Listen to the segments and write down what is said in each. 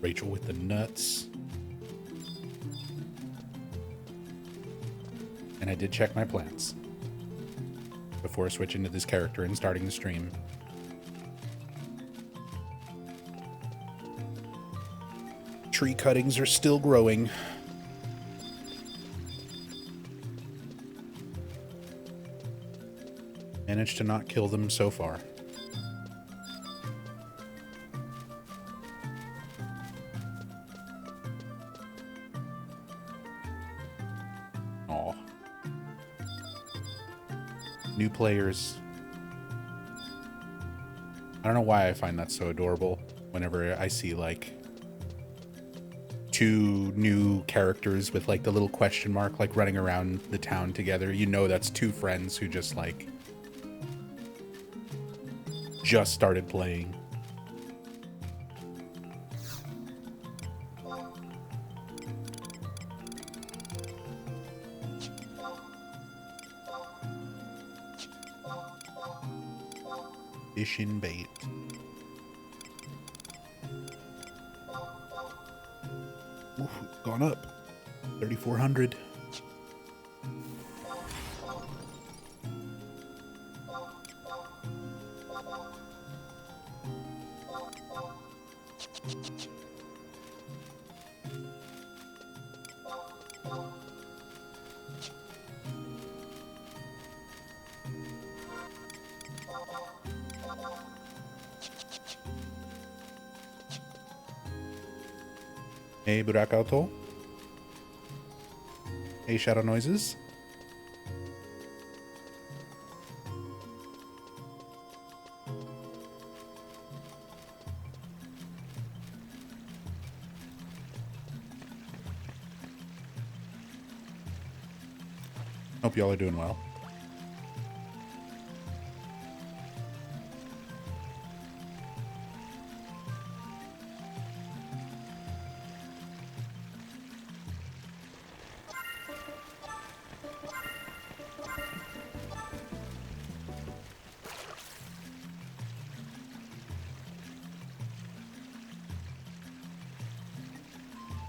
Rachel with the nuts. And I did check my plants before switching to this character and starting the stream. Tree cuttings are still growing. Managed to not kill them so far. Aw. New players. I don't know why I find that so adorable whenever I see like two new characters with like the little question mark like running around the town together. You know that's two friends who just like just started playing. Fishing bait. Ooh, gone up 3,400. Hey, Burakauto. Hey, Shadow Noises. Hope y'all are doing well.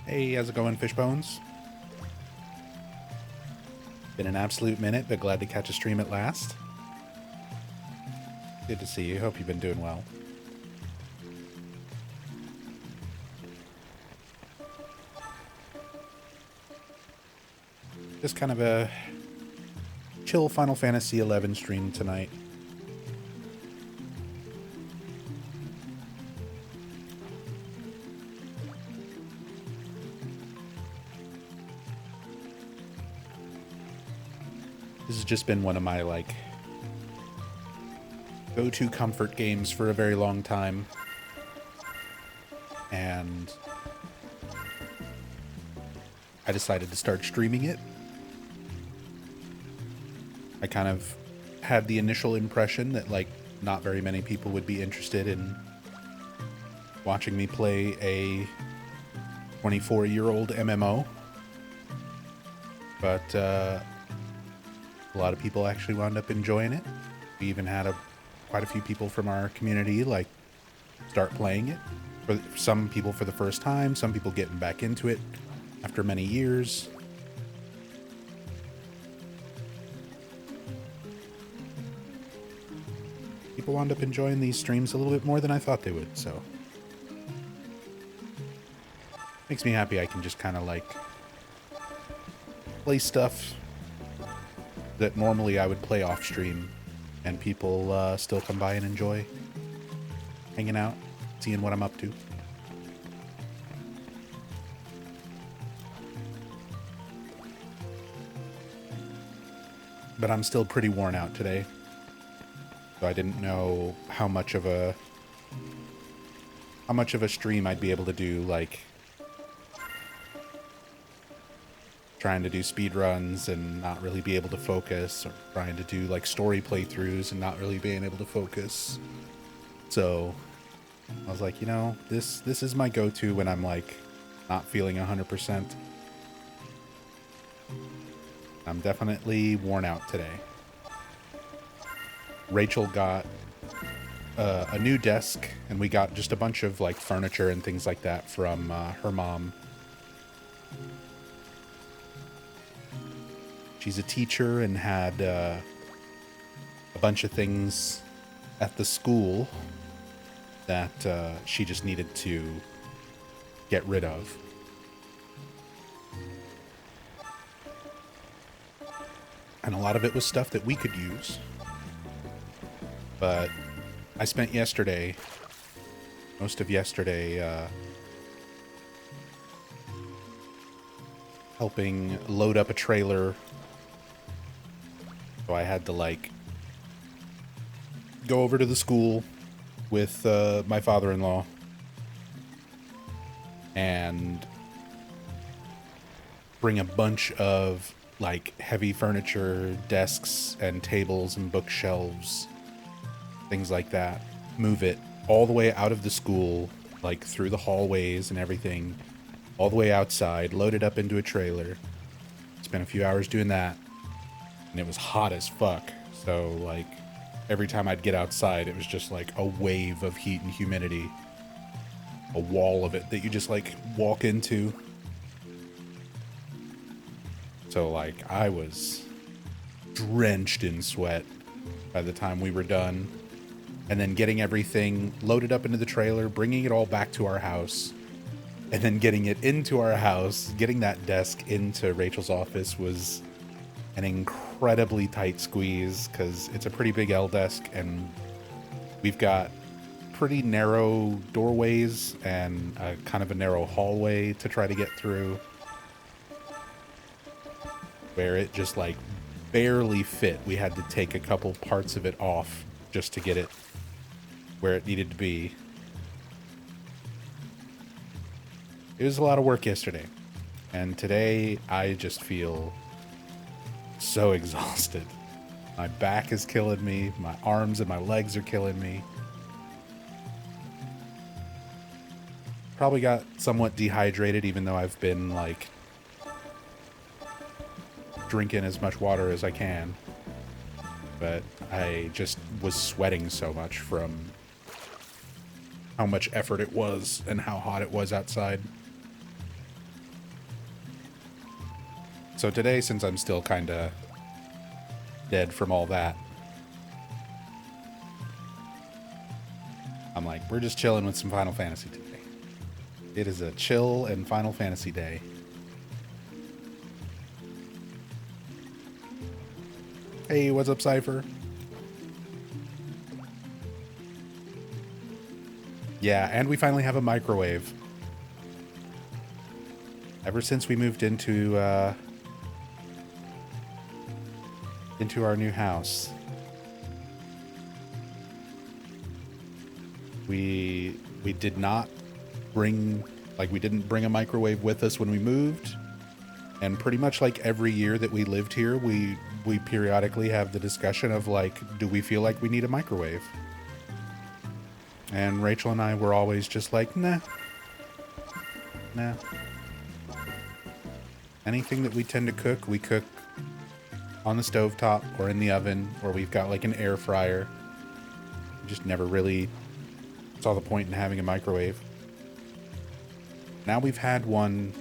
Hey, how's it going, Fishbones? Been an absolute minute, but glad to catch a stream at last. Good to see you. Hope you've been doing well. Just kind of a chill Final Fantasy XI stream tonight. This has just been one of my, like, go-to comfort games for a very long time. And I decided to start streaming it. I kind of had the initial impression that, like, not very many people would be interested in watching me play a 24-year-old MMO. But, a lot of people actually wound up enjoying it. We even had quite a few people from our community like start playing it. For some people for the first time, some people getting back into it after many years. people wound up enjoying these streams a little bit more than I thought they would, so. Makes me happy I can just kind of like play stuff that normally I would play off stream and people still come by and enjoy hanging out, seeing what I'm up to. But I'm still pretty worn out today. So I didn't know how much of a stream I'd be able to do, like trying to do speed runs and not really be able to focus, or trying to do like story playthroughs and not really being able to focus. So I was like, you know, this is my go-to when I'm like not feeling 100%. I'm definitely worn out today. Rachel got a new desk, and we got just a bunch of like furniture and things like that from her mom. She's a teacher and had a bunch of things at the school that she just needed to get rid of. And a lot of it was stuff that we could use. But I spent yesterday, most of yesterday, helping load up a trailer. So I had to like go over to the school with my father-in-law and bring a bunch of like heavy furniture, desks and tables and bookshelves, things like that. Move it all the way out of the school, like through the hallways and everything, all the way outside, load it up into a trailer. Spent a few hours doing that, and it was hot as fuck. So like every time I'd get outside, it was just like a wave of heat and humidity, a wall of it that you just like walk into. So like I was drenched in sweat by the time we were done. And then getting everything loaded up into the trailer, bringing it all back to our house, and then getting it into our house, getting that desk into Rachel's office was an incredibly tight squeeze because it's a pretty big L desk and we've got pretty narrow doorways and a kind of a narrow hallway to try to get through, where it just like barely fit. We had to take a couple parts of it off just to get it where it needed to be. It was a lot of work yesterday, and today I just feel so exhausted. My back is killing me, my arms and my legs are killing me. Probably got somewhat dehydrated, even though I've been like drinking as much water as I can. But I just was sweating so much from how much effort it was and how hot it was outside. So today, since I'm still kind of dead from all that, I'm like, we're just chilling with some Final Fantasy today. It is a chill and Final Fantasy day. Hey, what's up, Cypher? Yeah, and we finally have a microwave. Ever since we moved into our new house, we didn't bring a microwave with us when we moved, and pretty much like every year that we lived here, we periodically have the discussion of like, do we feel like we need a microwave? And Rachel and I were always just like, nah. Anything that we tend to cook, we cook on the stovetop or in the oven, or we've got like an air fryer. We just never really saw the point in having a microwave. Now we've had one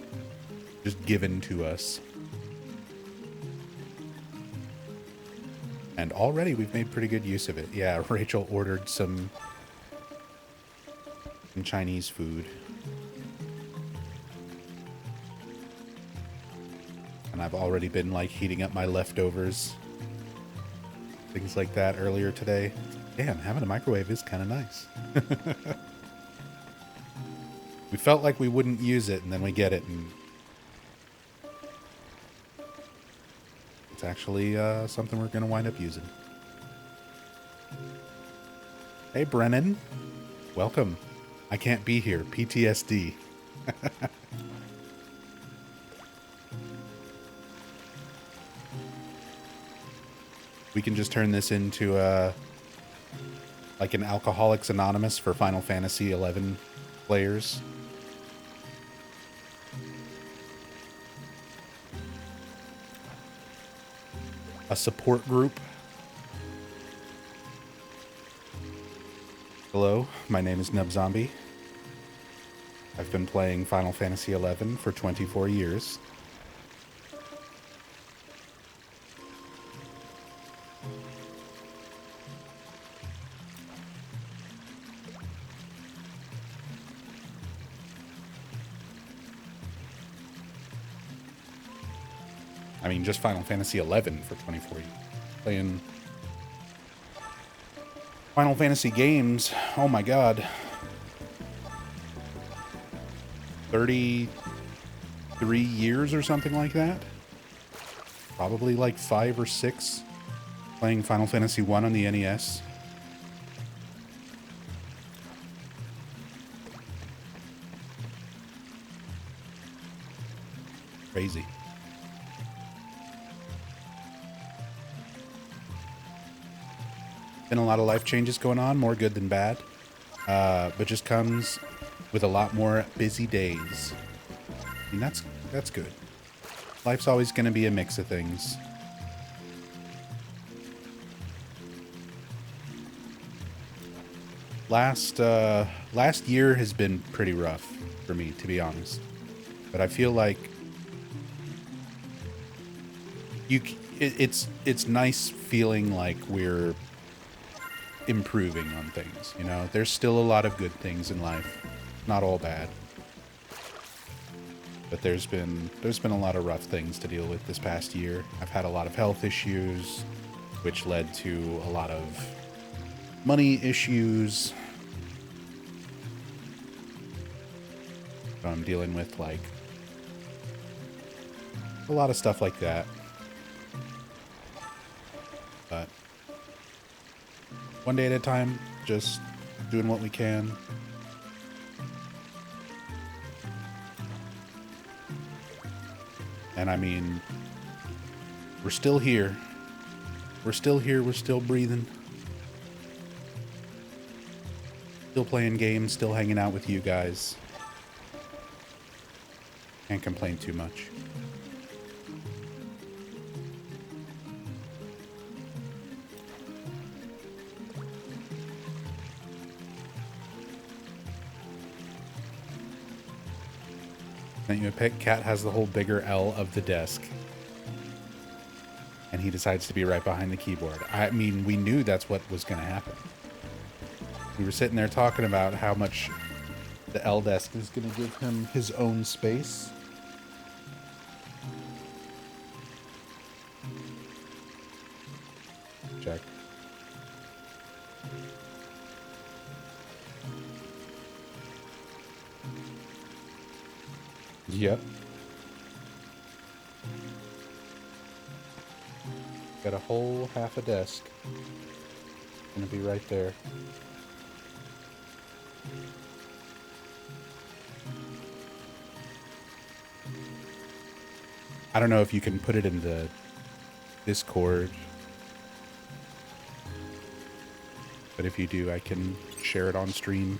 just given to us. And already we've made pretty good use of it. Yeah, Rachel ordered some Chinese food. And I've already been like heating up my leftovers. Things like that earlier today. Damn, having a microwave is kind of nice. We felt like we wouldn't use it, and then we get it, and it's actually something we're going to wind up using. Hey, Brennan. Welcome. I can't be here. PTSD. We can just turn this into like an Alcoholics Anonymous for Final Fantasy XI players. A support group. Hello, my name is Nub Zombie. I've been playing Final Fantasy XI for 24 years. I mean, just Final Fantasy XI for 24 years. Playing Final Fantasy games, oh my god. 33 years or something like that. Probably like 5 or 6 playing Final Fantasy 1 on the NES. Crazy. Been a lot of life changes going on, more good than bad, but just comes with a lot more busy days. I mean, that's good. Life's always going to be a mix of things. Last year has been pretty rough for me, to be honest. But I feel like it's nice feeling like we're improving on things, you know. There's still a lot of good things in life, not all bad, but there's been a lot of rough things to deal with this past year. I've had a lot of health issues, which led to a lot of money issues. So I'm dealing with like a lot of stuff like that, but one day at a time, just doing what we can. And I mean, we're still here. We're still here. We're still breathing. Still playing games, still hanging out with you guys. Can't complain too much. Sent you a pic. Cat has the whole bigger L of the desk. And he decides to be right behind the keyboard. I mean, we knew that's what was going to happen. We were sitting there talking about how much the L desk is going to give him his own space. Check. Yep. Got a whole half a desk. Gonna be right there. I don't know if you can put it in the Discord, but if you do, I can share it on stream.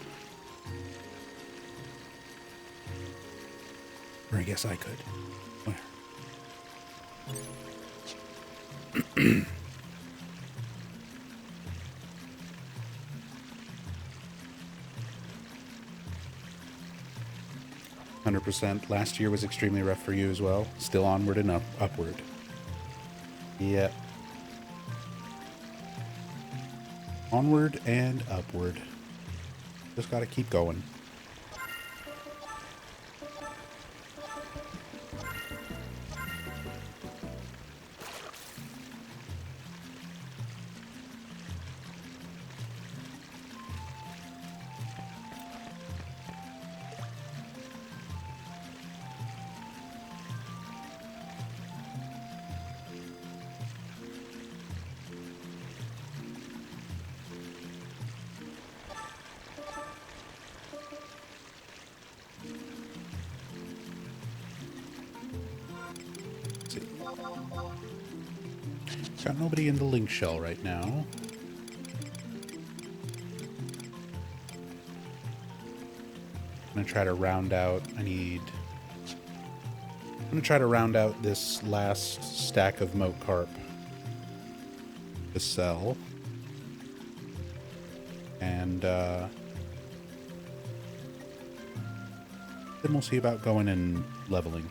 Or I guess I could. Where? 100%. Last year was extremely rough for you as well. Still onward and upward. Yep. Onward and upward. Just gotta keep going. Got nobody in the link shell right now. I'm gonna try to round out. I'm gonna try to round out this last stack of moat carp to sell, and then we'll see about going and leveling.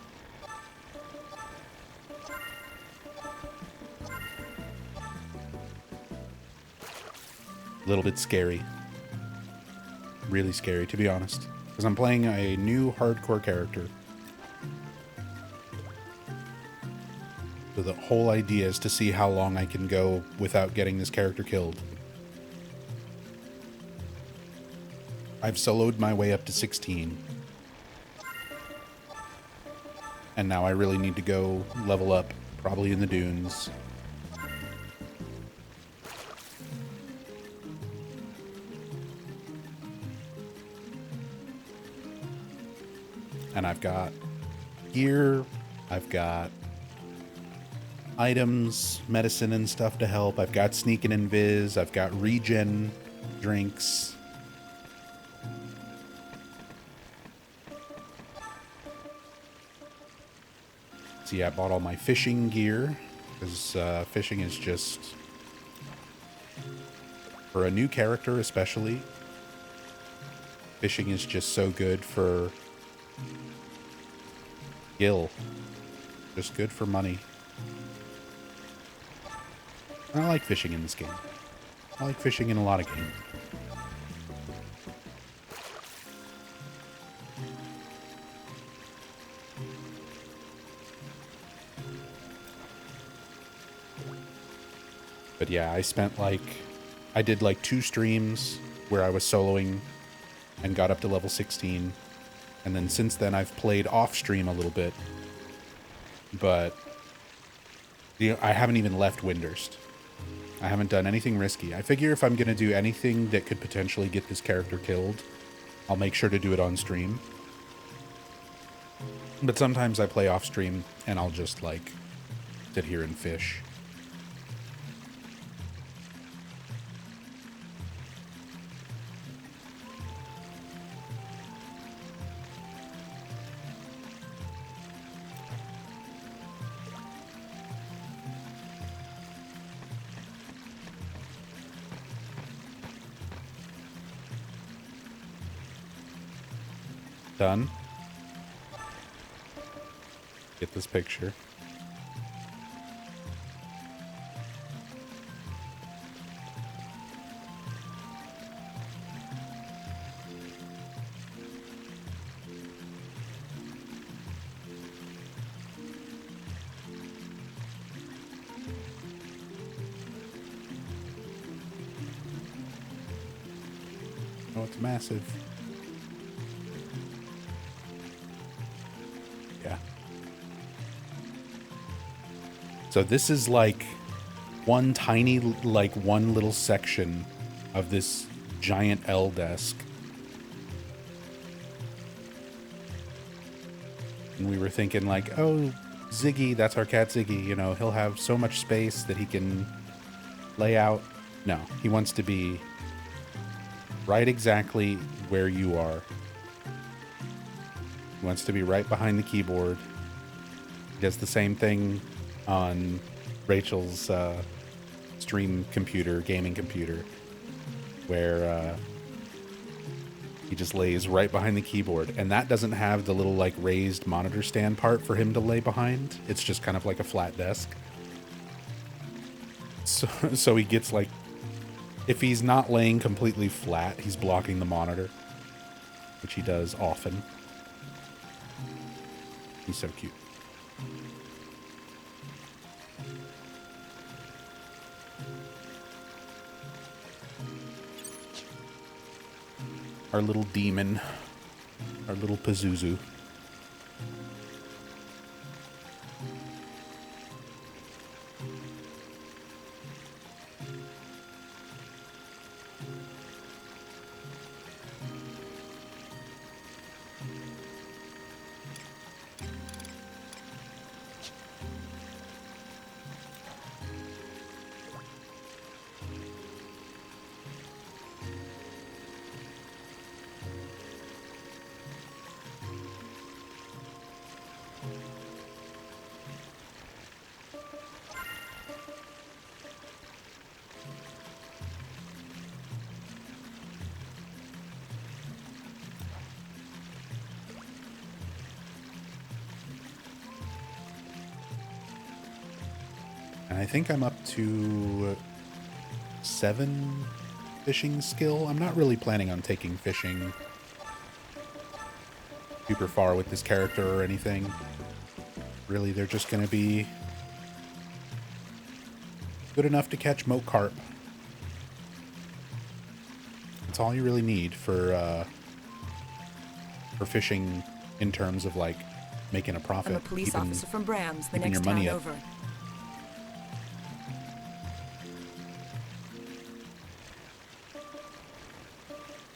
A little bit scary. Really scary, to be honest. Because I'm playing a new hardcore character. So the whole idea is to see how long I can go without getting this character killed. I've soloed my way up to 16. And now I really need to go level up, probably in the dunes. And I've got gear, I've got items, medicine and stuff to help. I've got sneak and invis, I've got regen drinks. See, I bought all my fishing gear, because fishing is just, for a new character especially, fishing is just so good for skill. Just good for money. I like fishing in this game. I like fishing in a lot of games. But yeah, I did like 2 streams where I was soloing and got up to level 16. And then since then I've played off stream a little bit. But I haven't even left Windurst. I haven't done anything risky. I figure if I'm going to do anything that could potentially get this character killed, I'll make sure to do it on stream. But sometimes I play off stream and I'll just like sit here and fish. Done. Get this picture. Oh, it's massive. So this is like one tiny, like one little section of this giant L desk. And we were thinking like, oh, Ziggy, that's our cat Ziggy, you know, he'll have so much space that he can lay out. No, he wants to be right exactly where you are. He wants to be right behind the keyboard. He does the same thing on Rachel's stream computer, gaming computer, where he just lays right behind the keyboard. And that doesn't have the little like raised monitor stand part for him to lay behind. It's just kind of like a flat desk. So he gets like If he's not laying completely flat, he's blocking the monitor, which he does often. He's so cute. Our little demon. Our little Pazuzu. And I think I'm up to 7 fishing skill. I'm not really planning on taking fishing super far with this character or anything. Really, they're just going to be good enough to catch moat carp. That's all you really need for fishing in terms of like making a profit. I'm a police officer from Brams, the keeping next your money town up. over.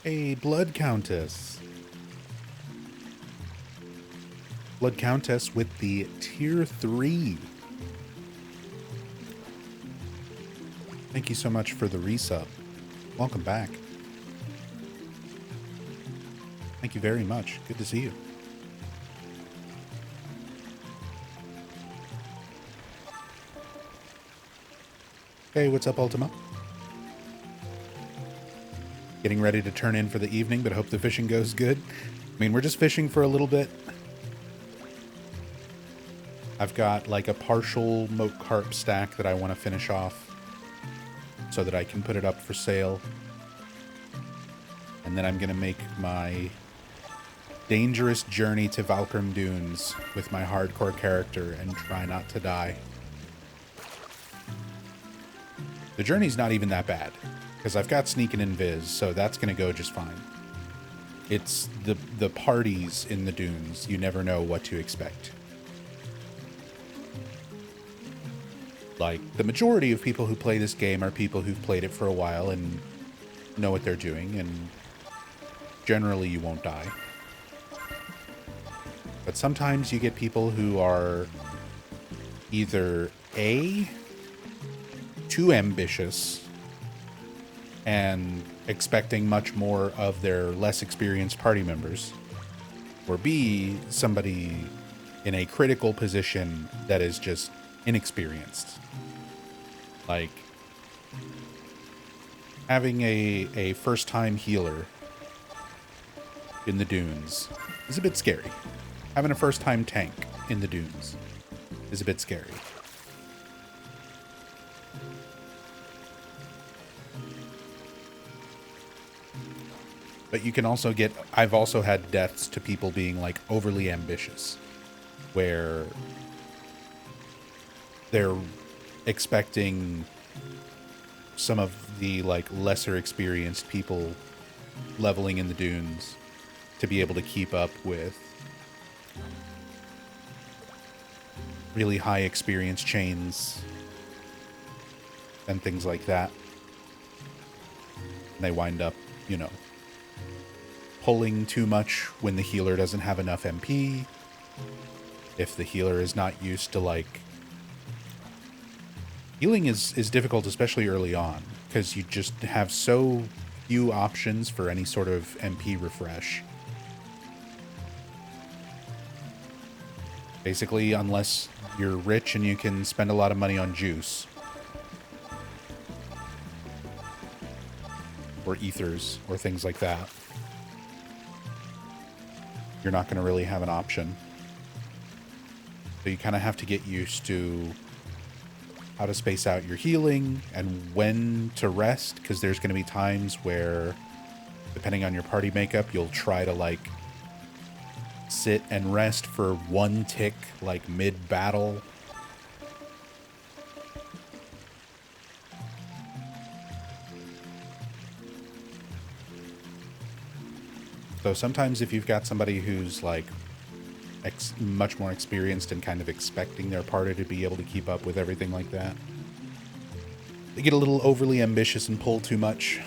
A blood countess. Blood countess with the tier 3. Thank you so much for the resub. Welcome back. Thank you very much. Good to see you. Hey, what's up, Ultima? Getting ready to turn in for the evening, but hope the fishing goes good. I mean, we're just fishing for a little bit. I've got like a partial moat carp stack that I want to finish off so that I can put it up for sale. And then I'm going to make my dangerous journey to Valkyrm Dunes with my hardcore character and try not to die. The journey's not even that bad, because I've got sneak and invis, so that's going to go just fine. It's the parties in the dunes. You never know what to expect. Like, the majority of people who play this game are people who've played it for a while and know what they're doing, and generally you won't die. But sometimes you get people who are either A, too ambitious and expecting much more of their less experienced party members, or B, somebody in a critical position that is just inexperienced. Like, having a first-time healer in the dunes is a bit scary. Having a first-time tank in the dunes is a bit scary. But you can also get, I've also had deaths to people being like overly ambitious, where they're expecting some of the like lesser experienced people leveling in the dunes to be able to keep up with really high experience chains and things like that. And they wind up, you know, pulling too much when the healer doesn't have enough MP. If the healer is not used to, like... Healing is difficult, especially early on, because you just have so few options for any sort of MP refresh. Basically, unless you're rich and you can spend a lot of money on juice. Or ethers, or things like that. You're not going to really have an option. So you kind of have to get used to how to space out your healing and when to rest, because there's going to be times where, depending on your party makeup, you'll try to like sit and rest for one tick like mid-battle. So sometimes if you've got somebody who's like much more experienced and kind of expecting their party to be able to keep up with everything like that, they get a little overly ambitious and pull too much.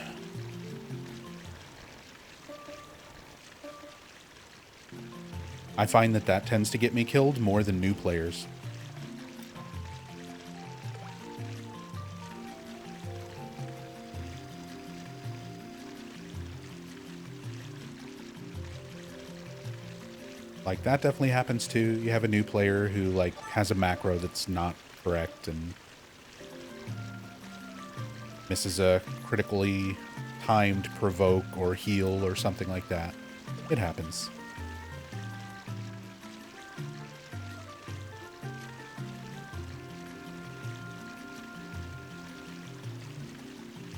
I find that that tends to get me killed more than new players. Like, that definitely happens too. You have a new player who, like, has a macro that's not correct and misses a critically timed provoke or heal or something like that. It happens.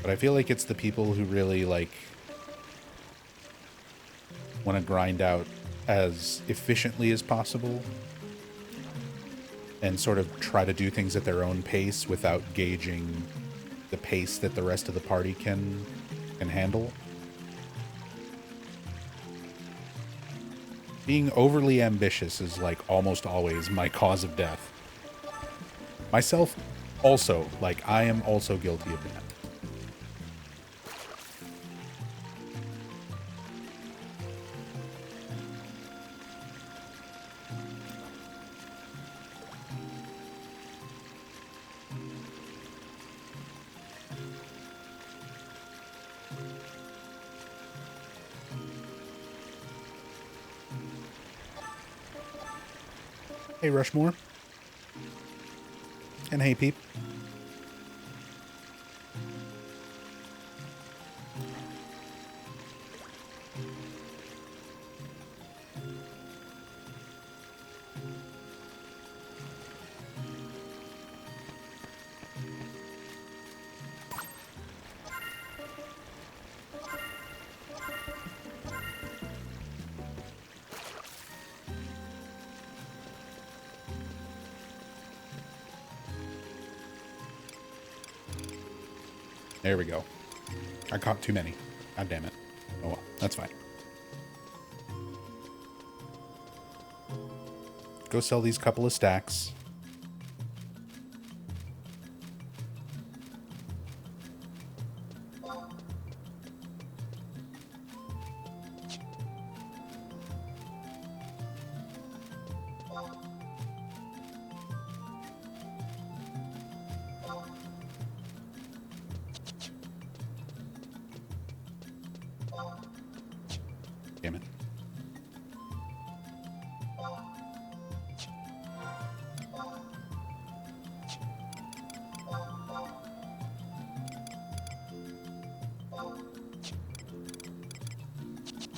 But I feel like it's the people who really, like, want to grind out as efficiently as possible and sort of try to do things at their own pace without gauging the pace that the rest of the party can handle. Being overly ambitious is like almost always my cause of death. Myself also, like, I am also guilty of that. Hey, Rushmore. And hey, Peep. There we go. I caught too many. God damn it. Oh well, that's fine. Go sell these couple of stacks. Damn it.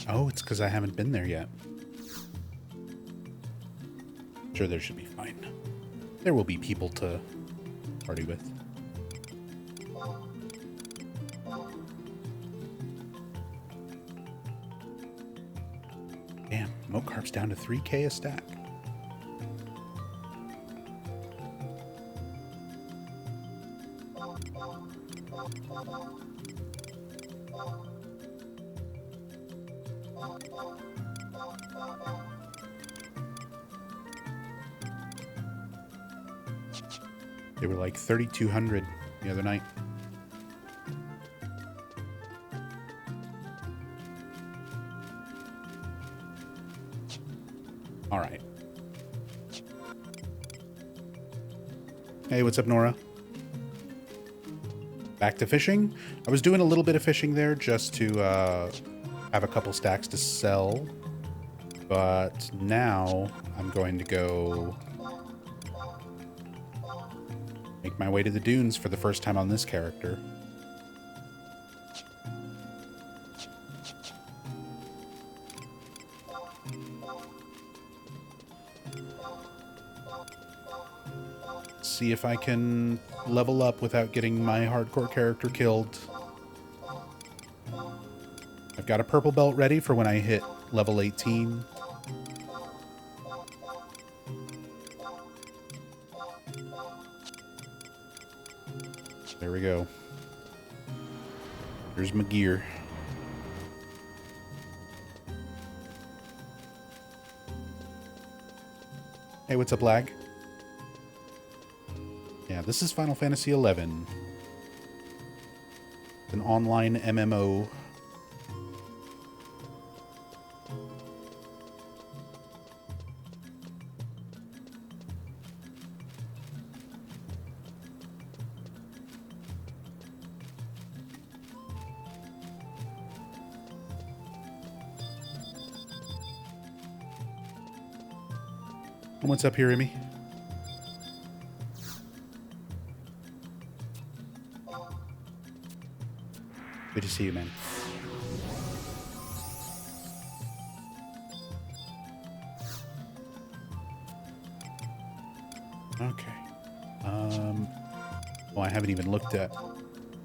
Oh, it's because I haven't been there yet. Sure, there should be fine. There will be people to party with. Damn, Mocarp's down to 3K a stack. They were like 3,200 the other night. All right. Hey, what's up, Nora? Back to fishing. I was doing a little bit of fishing there just to have a couple stacks to sell. But now I'm going to go make my way to the dunes for the first time on this character. See if I can level up without getting my hardcore character killed. I've got a purple belt ready for when I hit level 18. There we go. There's my gear. Hey, what's up, lag? Yeah, this is Final Fantasy XI. It's an online MMO. What's up here, Amy? Good to see you, man. Okay. Well, I haven't even looked at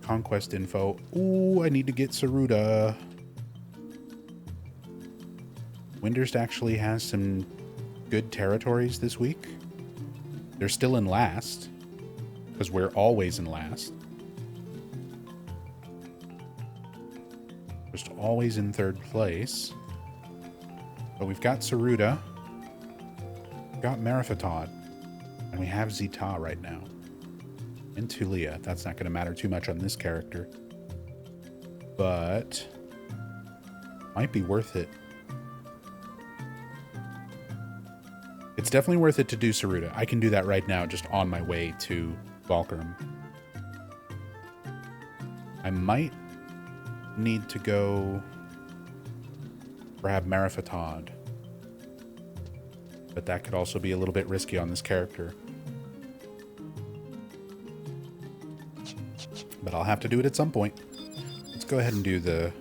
conquest info. Ooh, I need to get Saruda. Windurst actually has some good territories this week. They're still in last, because we're always in last. Just always in third place. But we've got Saruda, we've got Merifatod, and we have Zita right now. And Tulia. That's not going to matter too much on this character. But might be worth it. It's definitely worth it to do Saruda. I can do that right now, just on my way to Valkyrum. I might need to go grab Merifatod. But that could also be a little bit risky on this character. But I'll have to do it at some point. Let's go ahead and do the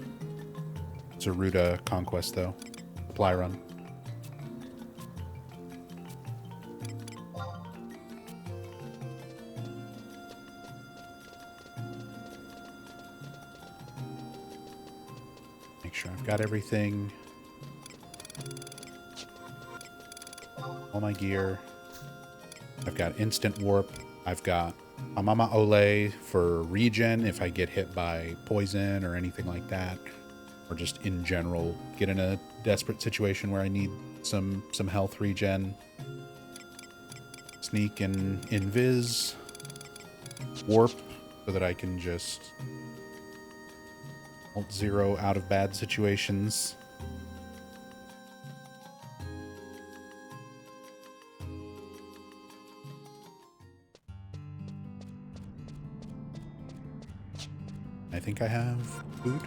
Saruda conquest, though. Supply run. Make sure I've got everything. All my gear. I've got instant warp. I've got Amama Ole for regen if I get hit by poison or anything like that. Or just in general, get in a desperate situation where I need some health regen. Sneak and invis. Warp so that I can just alt zero out of bad situations. I think I have food.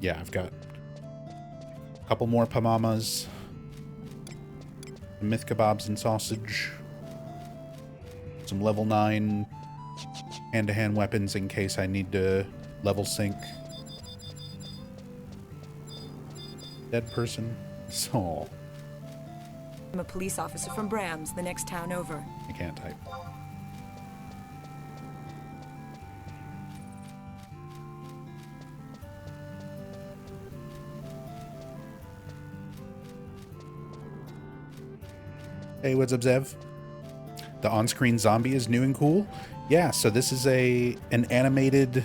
Yeah, I've got a couple more pamamas, myth kebabs and sausage, some level 9 hand-to-hand weapons in case I need to level sync. Dead person. So I'm a police officer from Brams, the next town over. I can't type. Hey, what's up, Zev? The on-screen zombie is new and cool? Yeah, so this is an animated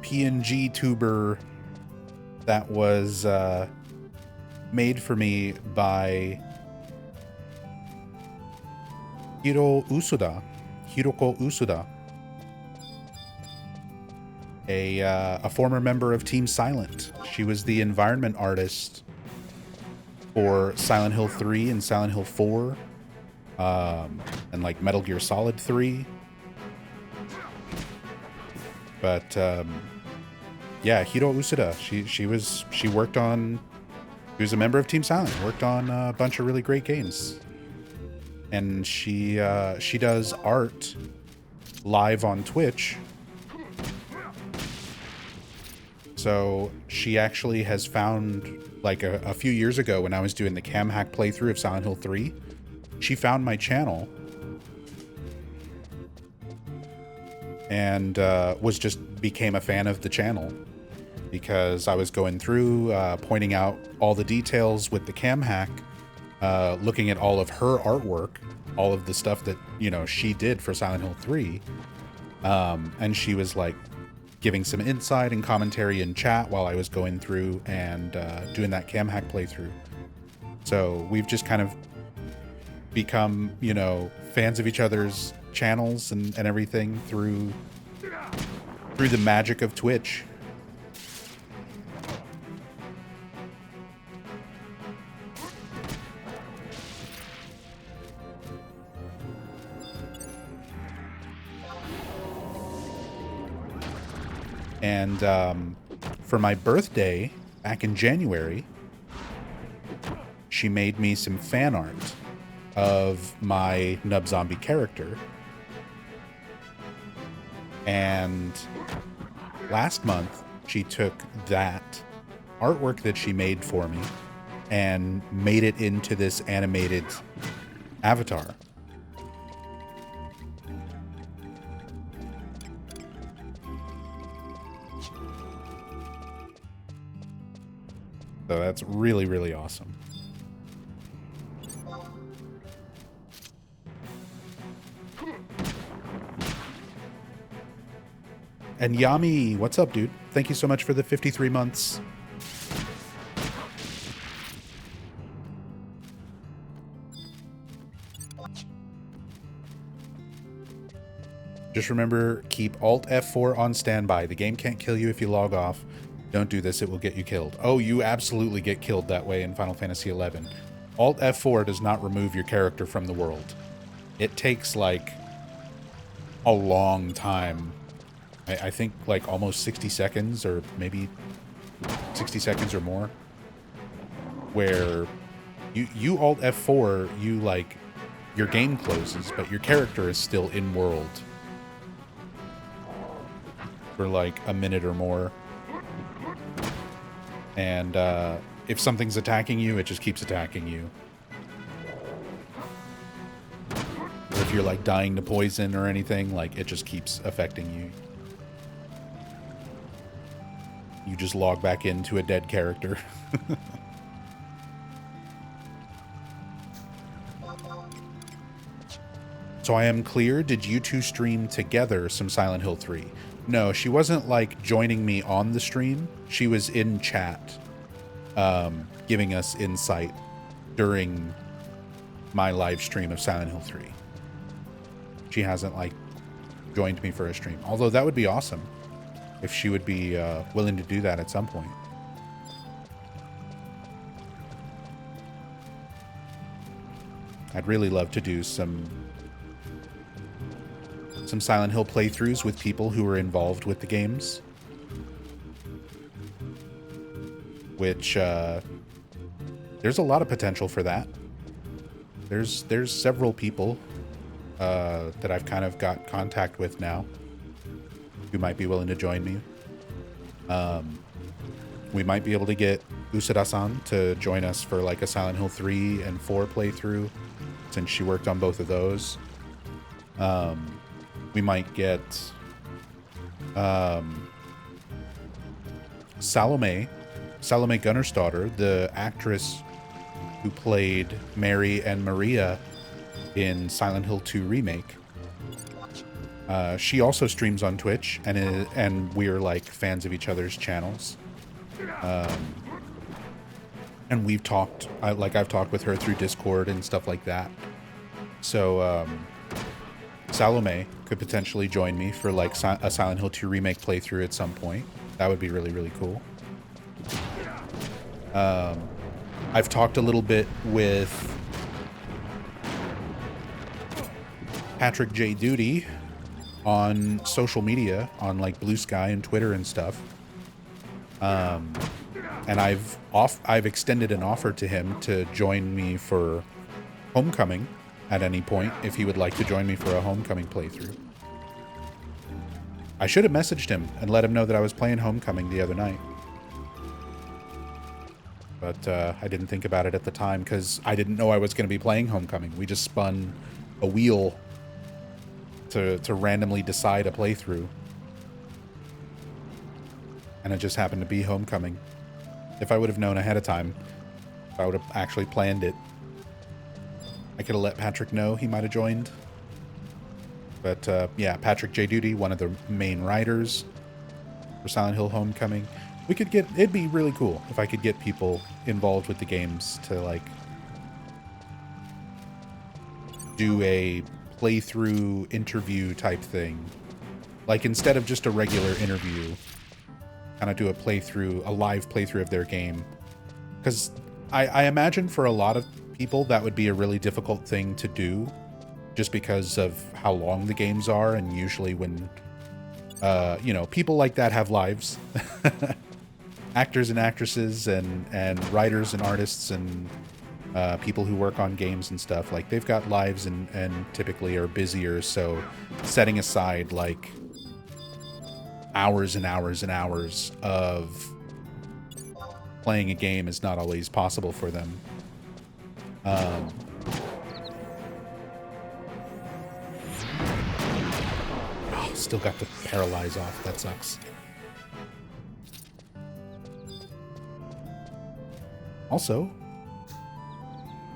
PNG tuber that was made for me by Hiroko Usuda, a former member of Team Silent. She was the environment artist for Silent Hill 3 and Silent Hill 4, and like Metal Gear Solid 3. But yeah, Hiro Usuda. She was a member of Team Silent. Worked on a bunch of really great games, and she does art live on Twitch. So she actually has found, like a few years ago when I was doing the cam hack playthrough of Silent Hill 3, she found my channel and became a fan of the channel because I was going through, pointing out all the details with the cam hack, looking at all of her artwork, all of the stuff that, you know, she did for Silent Hill 3. And she was like giving some insight and commentary in chat while I was going through and doing that cam hack playthrough. So we've just kind of become, you know, fans of each other's channels and everything through the magic of Twitch. And for my birthday back in January, she made me some fan art of my Nub Zombie character. And last month, she took that artwork that she made for me and made it into this animated avatar. So that's really, really awesome. And Yami, what's up, dude? Thank you so much for the 53 months. Just remember, keep Alt F4 on standby. The game can't kill you if you log off. Don't do this, it will get you killed. Oh, you absolutely get killed that way in Final Fantasy XI. Alt F4 does not remove your character from the world. It takes, like, a long time. I think, like, almost 60 seconds, or maybe 60 seconds or more, where you Alt F4, you, like, your game closes, but your character is still in world for, like, a minute or more. And if something's attacking you, it just keeps attacking you. Or if you're like dying to poison or anything, like it just keeps affecting you. You just log back into a dead character. So I am clear, did you two stream together some Silent Hill 3? No, she wasn't like joining me on the stream. She was in chat, giving us insight during my live stream of Silent Hill 3. She hasn't like joined me for a stream, although that would be awesome if she would be willing to do that at some point. I'd really love to do some Silent Hill playthroughs with people who are involved with the games. Which, there's a lot of potential for that. There's several people that I've kind of got contact with now who might be willing to join me. We might be able to get Usada-san to join us for like a Silent Hill 3 and 4 playthrough, since she worked on both of those. We might get Salome Gunnersdottir, the actress who played Mary and Maria in Silent Hill 2 Remake. She also streams on Twitch, and we're like fans of each other's channels. And we've talked, I've talked with her through Discord and stuff like that. So Salome could potentially join me for like a Silent Hill 2 Remake playthrough at some point. That would be really, really cool. I've talked a little bit with Patrick J. Duty on social media, on like Blue Sky and Twitter and stuff. And I've extended an offer to him to join me for Homecoming at any point, if he would like to join me for a Homecoming playthrough. I should have messaged him and let him know that I was playing Homecoming the other night. But I didn't think about it at the time because I didn't know I was going to be playing Homecoming. We just spun a wheel to randomly decide a playthrough. And it just happened to be Homecoming. If I would have known ahead of time, if I would have actually planned it, I could have let Patrick know he might have joined. But yeah, Patrick J. Duty, one of the main writers for Silent Hill Homecoming. We could get, it'd be really cool if I could get people involved with the games to like do a playthrough interview type thing. Like instead of just a regular interview, kind of do a playthrough, a live playthrough of their game. Because I imagine for a lot of people that would be a really difficult thing to do just because of how long the games are, and usually when you know, people like that have lives. Actors and actresses and writers and artists and people who work on games and stuff, like they've got lives and typically are busier, so setting aside like hours and hours and hours of playing a game is not always possible for them. Oh, still got the paralyze off. That sucks. Also,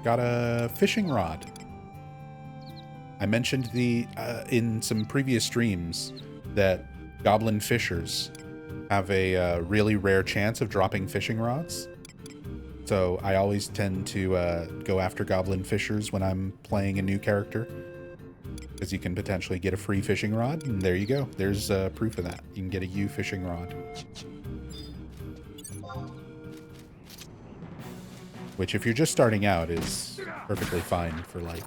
got a fishing rod. I mentioned the in some previous streams that goblin fishers have a really rare chance of dropping fishing rods. So I always tend to go after goblin fishers when I'm playing a new character, because you can potentially get a free fishing rod, and there you go. There's proof of that. You can get a U fishing rod. Which, if you're just starting out, is perfectly fine for, like,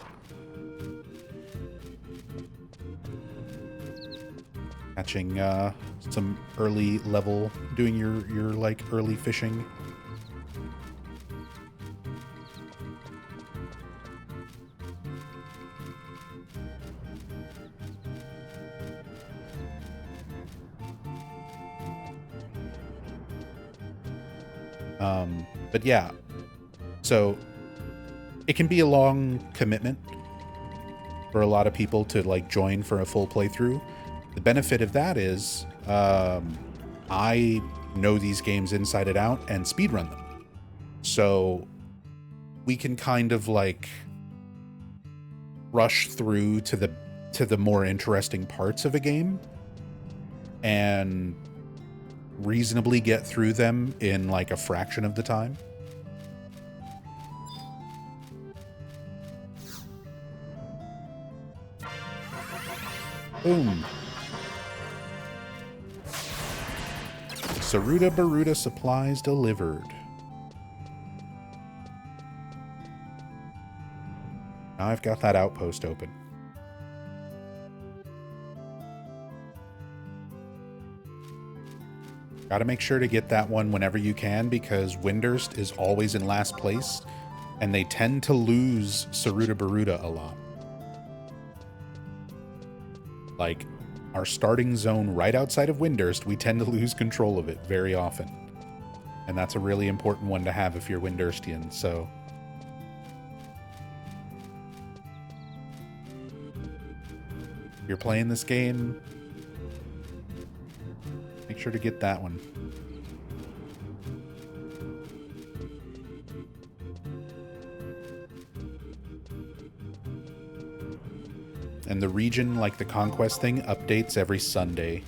catching some early level, doing your like, early fishing. But yeah, so it can be a long commitment for a lot of people to like join for a full playthrough. The benefit of that is I know these games inside and out and speedrun them. So we can kind of like rush through to the more interesting parts of a game and reasonably get through them in like a fraction of the time. Boom. Saruta Baruta supplies delivered. Now I've got that outpost open. Got to make sure to get that one whenever you can, because Windurst is always in last place, and they tend to lose Saruta Baruta a lot. Like, our starting zone right outside of Windurst, we tend to lose control of it very often. And that's a really important one to have if you're Windurstian, so... if you're playing this game, make sure to get that one. And the region, like the Conquest thing, updates every Sunday.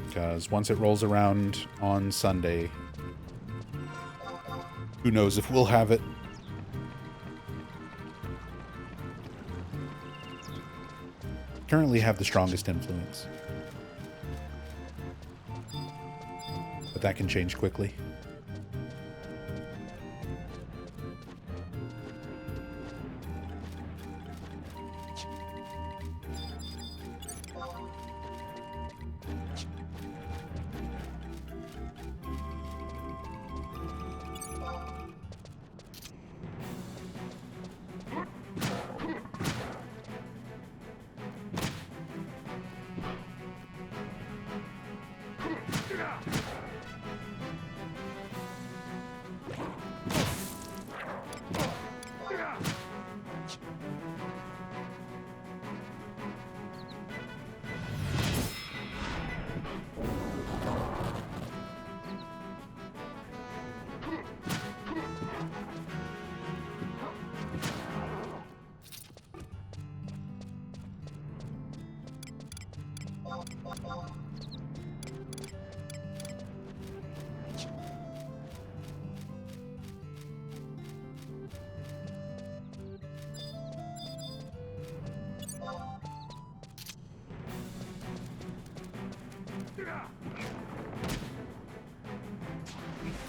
Because once it rolls around on Sunday, who knows if we'll have it. Currently have the strongest influence. But that can change quickly.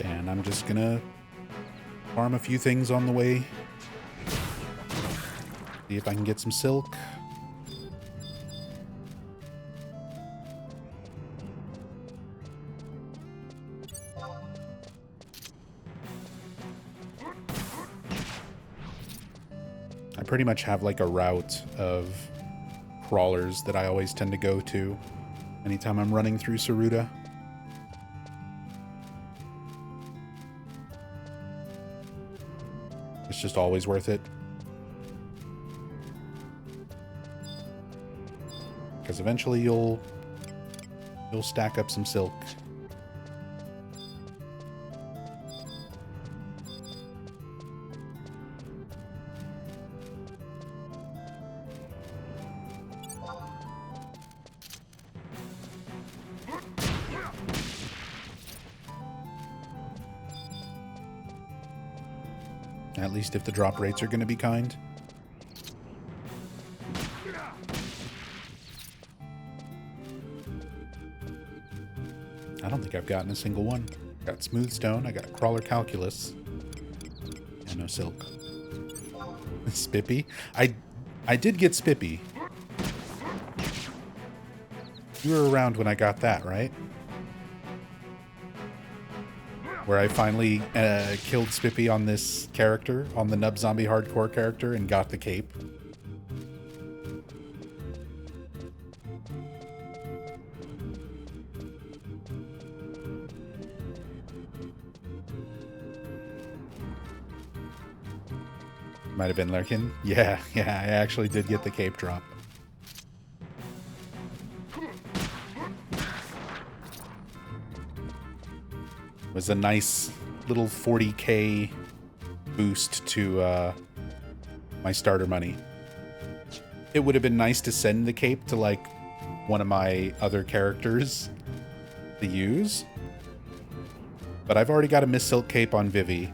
And I'm just gonna farm a few things on the way. See if I can get some silk. I pretty much have like a route of crawlers that I always tend to go to anytime I'm running through Saruda. It's just always worth it. Because eventually you'll stack up some silk. At least if the drop rates are going to be kind. I don't think I've gotten a single one. Got smooth stone, I got crawler calculus, and no silk. Spippy? I did get Spippy. You were around when I got that, right? Where I finally killed Spippy on this character, on the Nub Zombie hardcore character, and got the cape. Might have been Lurkin. Yeah, I actually did get the cape drop. Was a nice little 40k boost to my starter money. It would have been nice to send the cape to like one of my other characters to use, but I've already got a Miss Silk cape on Vivi.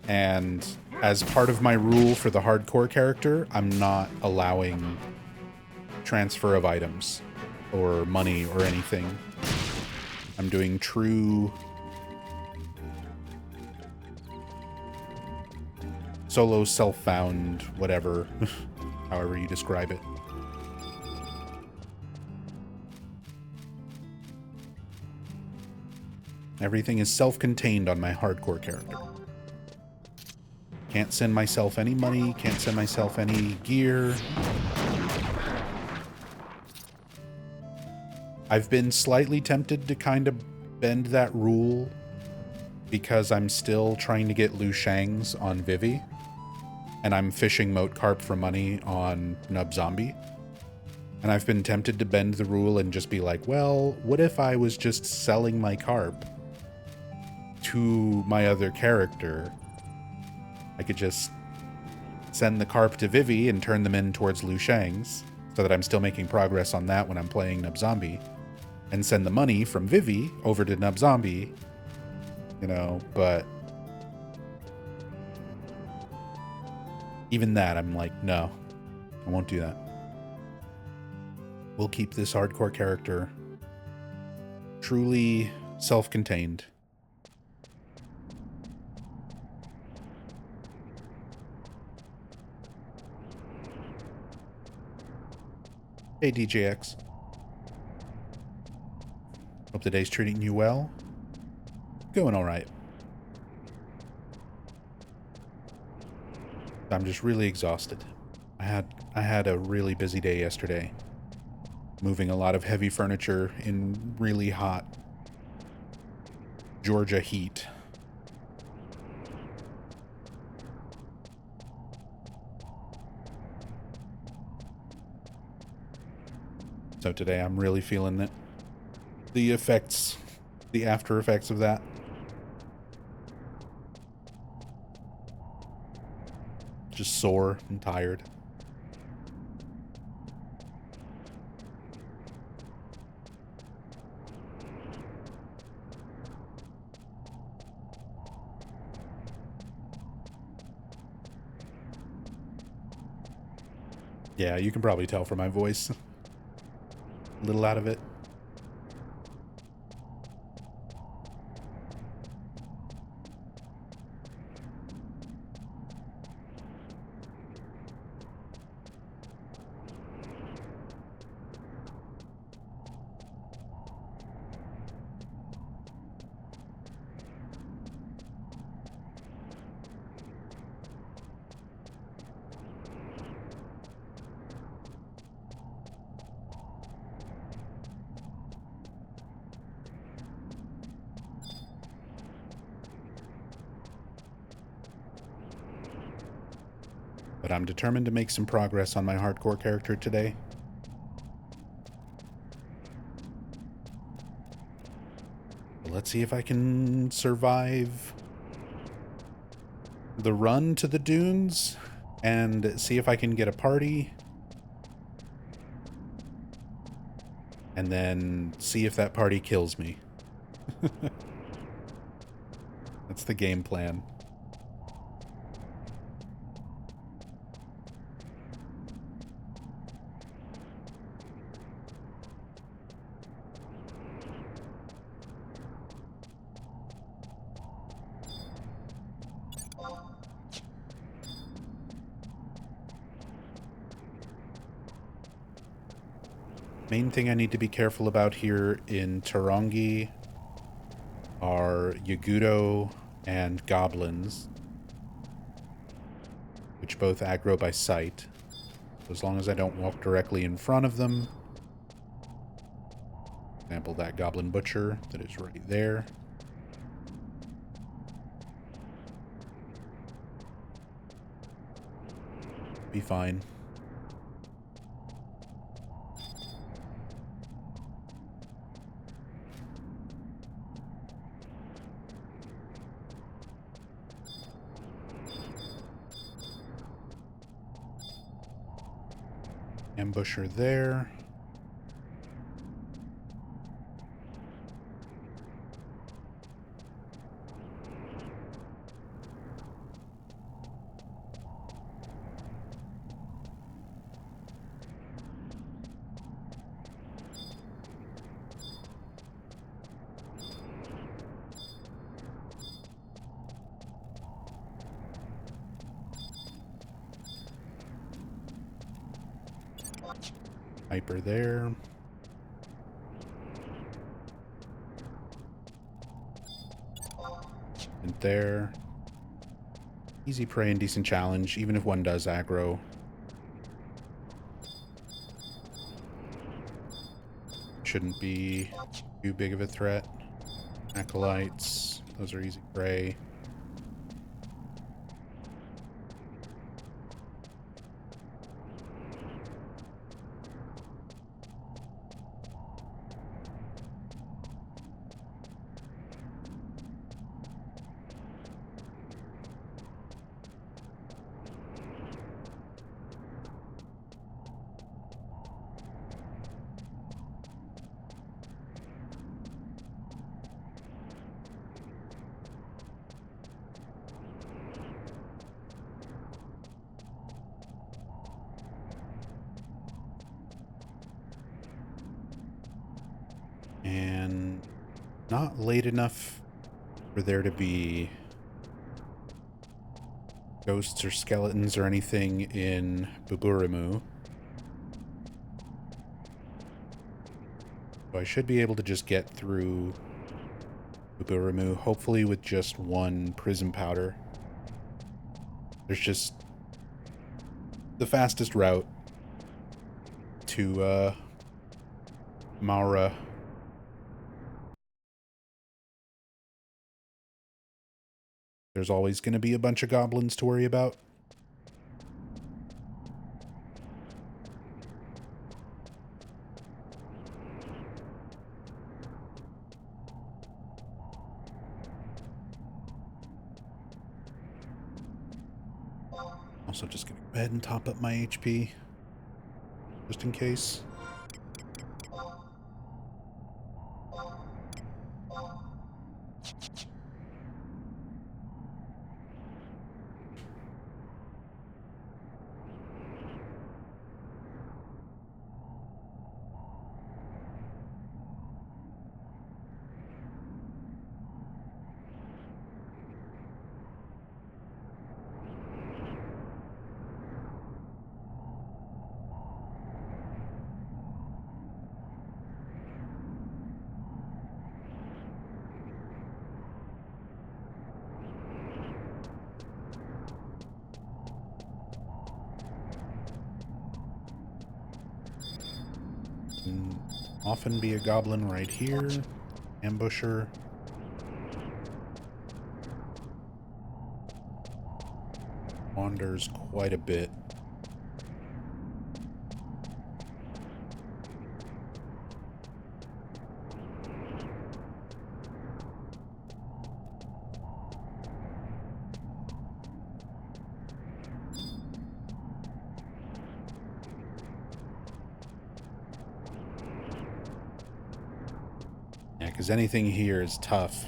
And as part of my rule for the hardcore character, I'm not allowing transfer of items or money or anything. I'm doing true solo self-found, whatever, however you describe it. Everything is self-contained on my hardcore character. Can't send myself any money, can't send myself any gear. I've been slightly tempted to kind of bend that rule because I'm still trying to get Lu Shang's on Vivi, and I'm fishing Moat Carp for money on Nub Zombie. And I've been tempted to bend the rule and just be like, well, what if I was just selling my carp to my other character? I could just send the carp to Vivi and turn them in towards Lu Shang's so that I'm still making progress on that when I'm playing Nub Zombie, and send the money from Vivi over to Nub Zombie, you know, but even that, I'm like, no, I won't do that. We'll keep this hardcore character truly self-contained. Hey, DJX. Hope the day's treating you well. Going all right. I'm just really exhausted. I had a really busy day yesterday, moving a lot of heavy furniture in really hot Georgia heat. So today I'm really feeling it. The effects, the after effects of that. Just sore and tired. Yeah, you can probably tell from my voice. A little out of it. But I'm determined to make some progress on my hardcore character today. Let's see if I can survive the run to the dunes and see if I can get a party. And then see if that party kills me. That's the game plan. Main thing I need to be careful about here in Tarongi are Yagudo and goblins, which both aggro by sight. So as long as I don't walk directly in front of them, for example, that goblin butcher that is right there, be fine. Ambusher there. Hyper there. And there. Easy prey and decent challenge, even if one does aggro. Shouldn't be too big of a threat. Acolytes, those are easy prey. And not late enough for there to be ghosts or skeletons or anything in Buburimu. So I should be able to just get through Buburimu, hopefully with just one prism powder. There's just the fastest route to Maura. There's always going to be a bunch of goblins to worry about. Also just going to go ahead and top up my HP, just in case. Can often be a goblin right here. Ambusher. Wanders quite a bit. Yeah, because anything here is tough.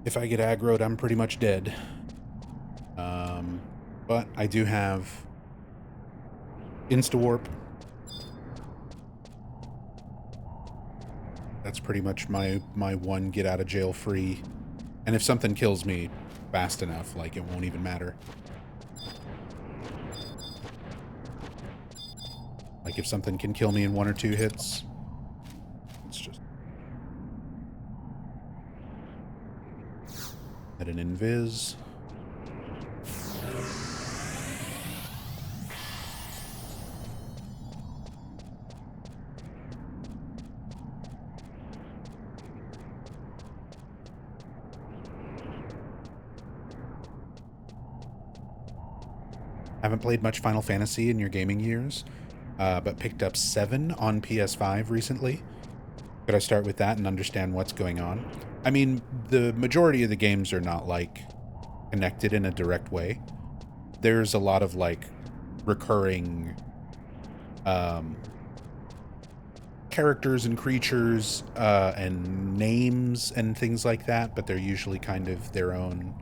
If I get aggroed, I'm pretty much dead. But I do have Insta-warp. That's pretty much my one get out of jail free. And if something kills me fast enough, like, it won't even matter. Like, if something can kill me in 1 or 2 hits, it's just... At an invis. Haven't played much Final Fantasy in your gaming years, but picked up 7 on PS5 recently. Could I start with that and understand what's going on? I mean, the majority of the games are not, like, connected in a direct way. There's a lot of, like, recurring characters and creatures and names and things like that, but they're usually kind of their own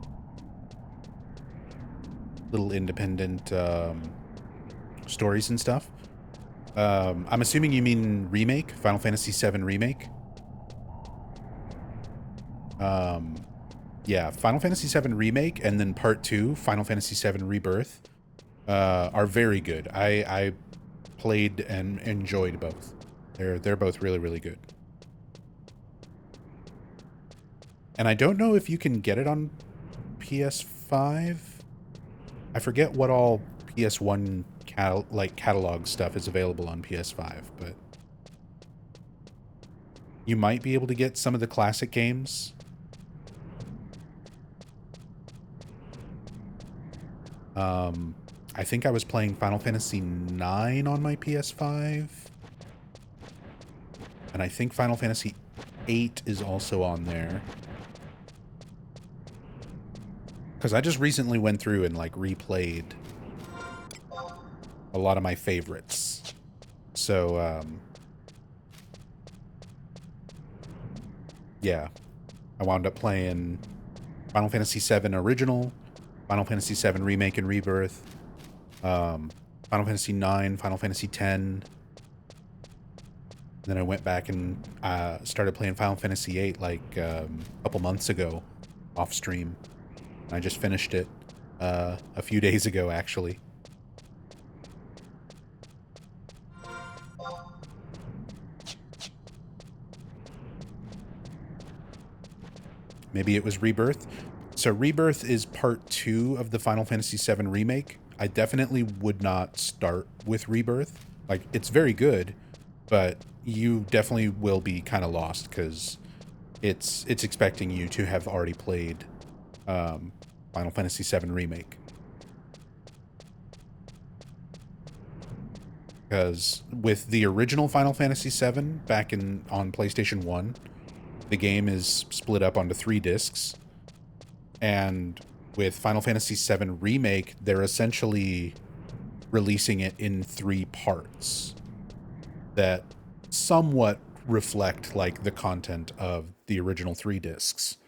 little independent stories and stuff. I'm assuming you mean remake, Final Fantasy VII Remake. Yeah, Final Fantasy VII Remake and then Part 2, Final Fantasy VII Rebirth, are very good. I played and enjoyed both. They're both really, really good. And I don't know if you can get it on PS5. I forget what all PS1 catalog stuff is available on PS5, but you might be able to get some of the classic games. I think I was playing Final Fantasy IX on my PS5. And I think Final Fantasy VIII is also on there. Because I just recently went through and, like, replayed a lot of my favorites. So, yeah. I wound up playing Final Fantasy VII Original, Final Fantasy VII Remake and Rebirth, Final Fantasy IX, Final Fantasy X. Then I went back and started playing Final Fantasy VIII like a couple months ago off stream. I just finished it a few days ago, actually. Maybe it was Rebirth. So Rebirth is part 2 of the Final Fantasy VII Remake. I definitely would not start with Rebirth. Like, it's very good, but you definitely will be kind of lost because it's expecting you to have already played Final Fantasy VII Remake. Because with the original Final Fantasy VII back on PlayStation 1, the game is split up onto 3 discs. And with Final Fantasy VII Remake, they're essentially releasing it in 3 parts that somewhat reflect, like, the content of the original 3 discs.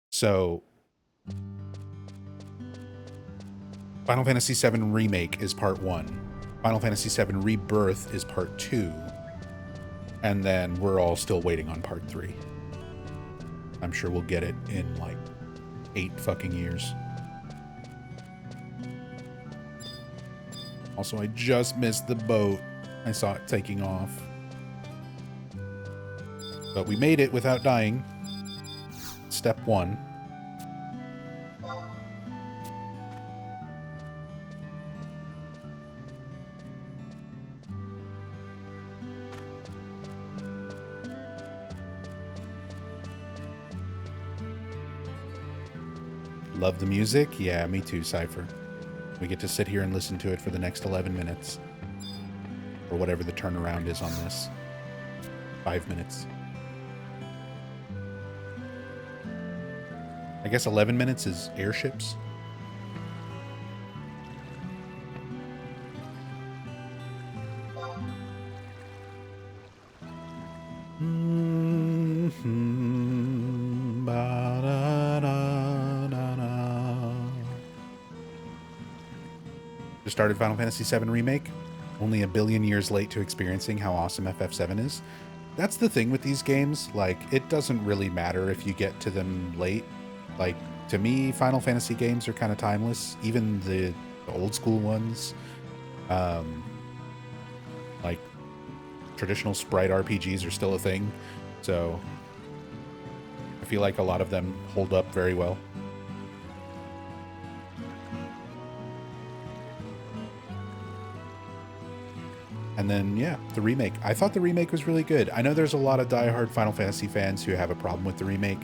So Final Fantasy VII Remake is part 1. Final Fantasy VII Rebirth is part 2. And then we're all still waiting on part 3. I'm sure we'll get it in, like, 8 fucking years. Also, I just missed the boat. I saw it taking off. But we made it without dying. Step 1. Love the music? Yeah, me too, Cypher. We get to sit here and listen to it for the next 11 minutes. Or whatever the turnaround is on this. 5 minutes. I guess 11 minutes is airships. Just started Final Fantasy VII Remake. Only a billion years late to experiencing how awesome FF7 is. That's the thing with these games. Like, it doesn't really matter if you get to them late. Like, to me, Final Fantasy games are kind of timeless. Even the old school ones. Like, traditional sprite RPGs are still a thing. So, I feel like a lot of them hold up very well. And then, yeah, the remake. I thought the remake was really good. I know there's a lot of diehard Final Fantasy fans who have a problem with the remake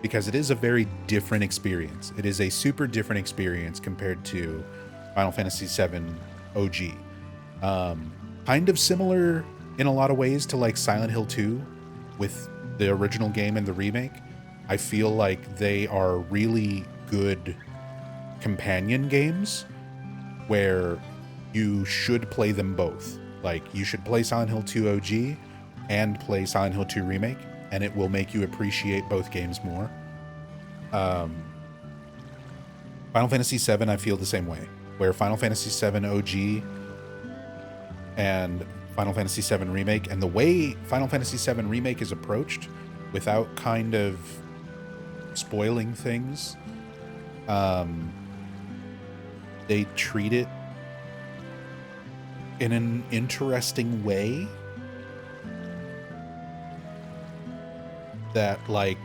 because it is a very different experience. It is a super different experience compared to Final Fantasy VII OG. Kind of similar in a lot of ways to like Silent Hill 2 with the original game and the remake. I feel like they are really good companion games where you should play them both. Like, you should play Silent Hill 2 OG and play Silent Hill 2 Remake, and it will make you appreciate both games more. Final Fantasy VII, I feel the same way, where Final Fantasy VII OG and Final Fantasy VII Remake, and the way Final Fantasy VII Remake is approached, without kind of spoiling things, they treat it in an interesting way that, like,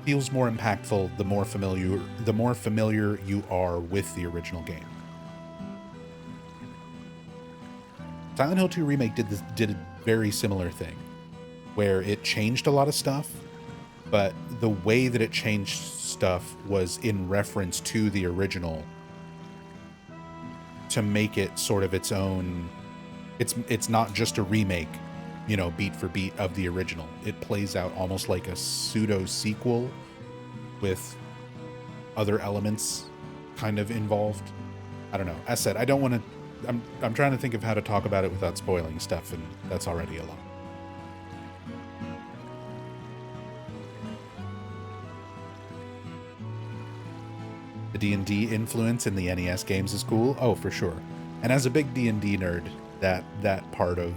feels more impactful the more familiar you are with the original game. Silent Hill 2 Remake did a very similar thing, where it changed a lot of stuff, but the way that it changed stuff was in reference to the original, to make it sort of its own. It's not just a remake, you know, beat for beat of the original. It plays out almost like a pseudo sequel with other elements kind of involved. I don't know. As said, I don't want to. I'm trying to think of how to talk about it without spoiling stuff, and that's already a lot. The D&D influence in the NES games is cool. Oh, for sure. And as a big D&D nerd, that part of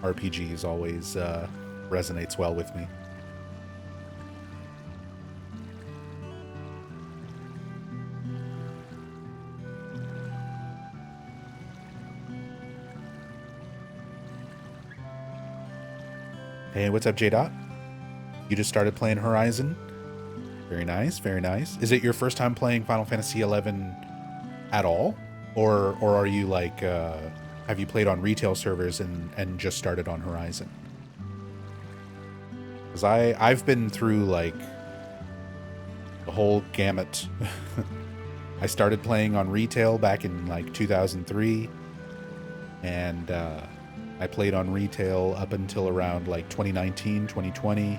RPGs always resonates well with me. Hey, what's up, J-Dot? You just started playing Horizon? Very nice, very nice. Is it your first time playing Final Fantasy XI at all? Or are you like, have you played on retail servers and just started on Horizon? Because I've been through like the whole gamut. I started playing on retail back in like 2003, and I played on retail up until around like 2019, 2020.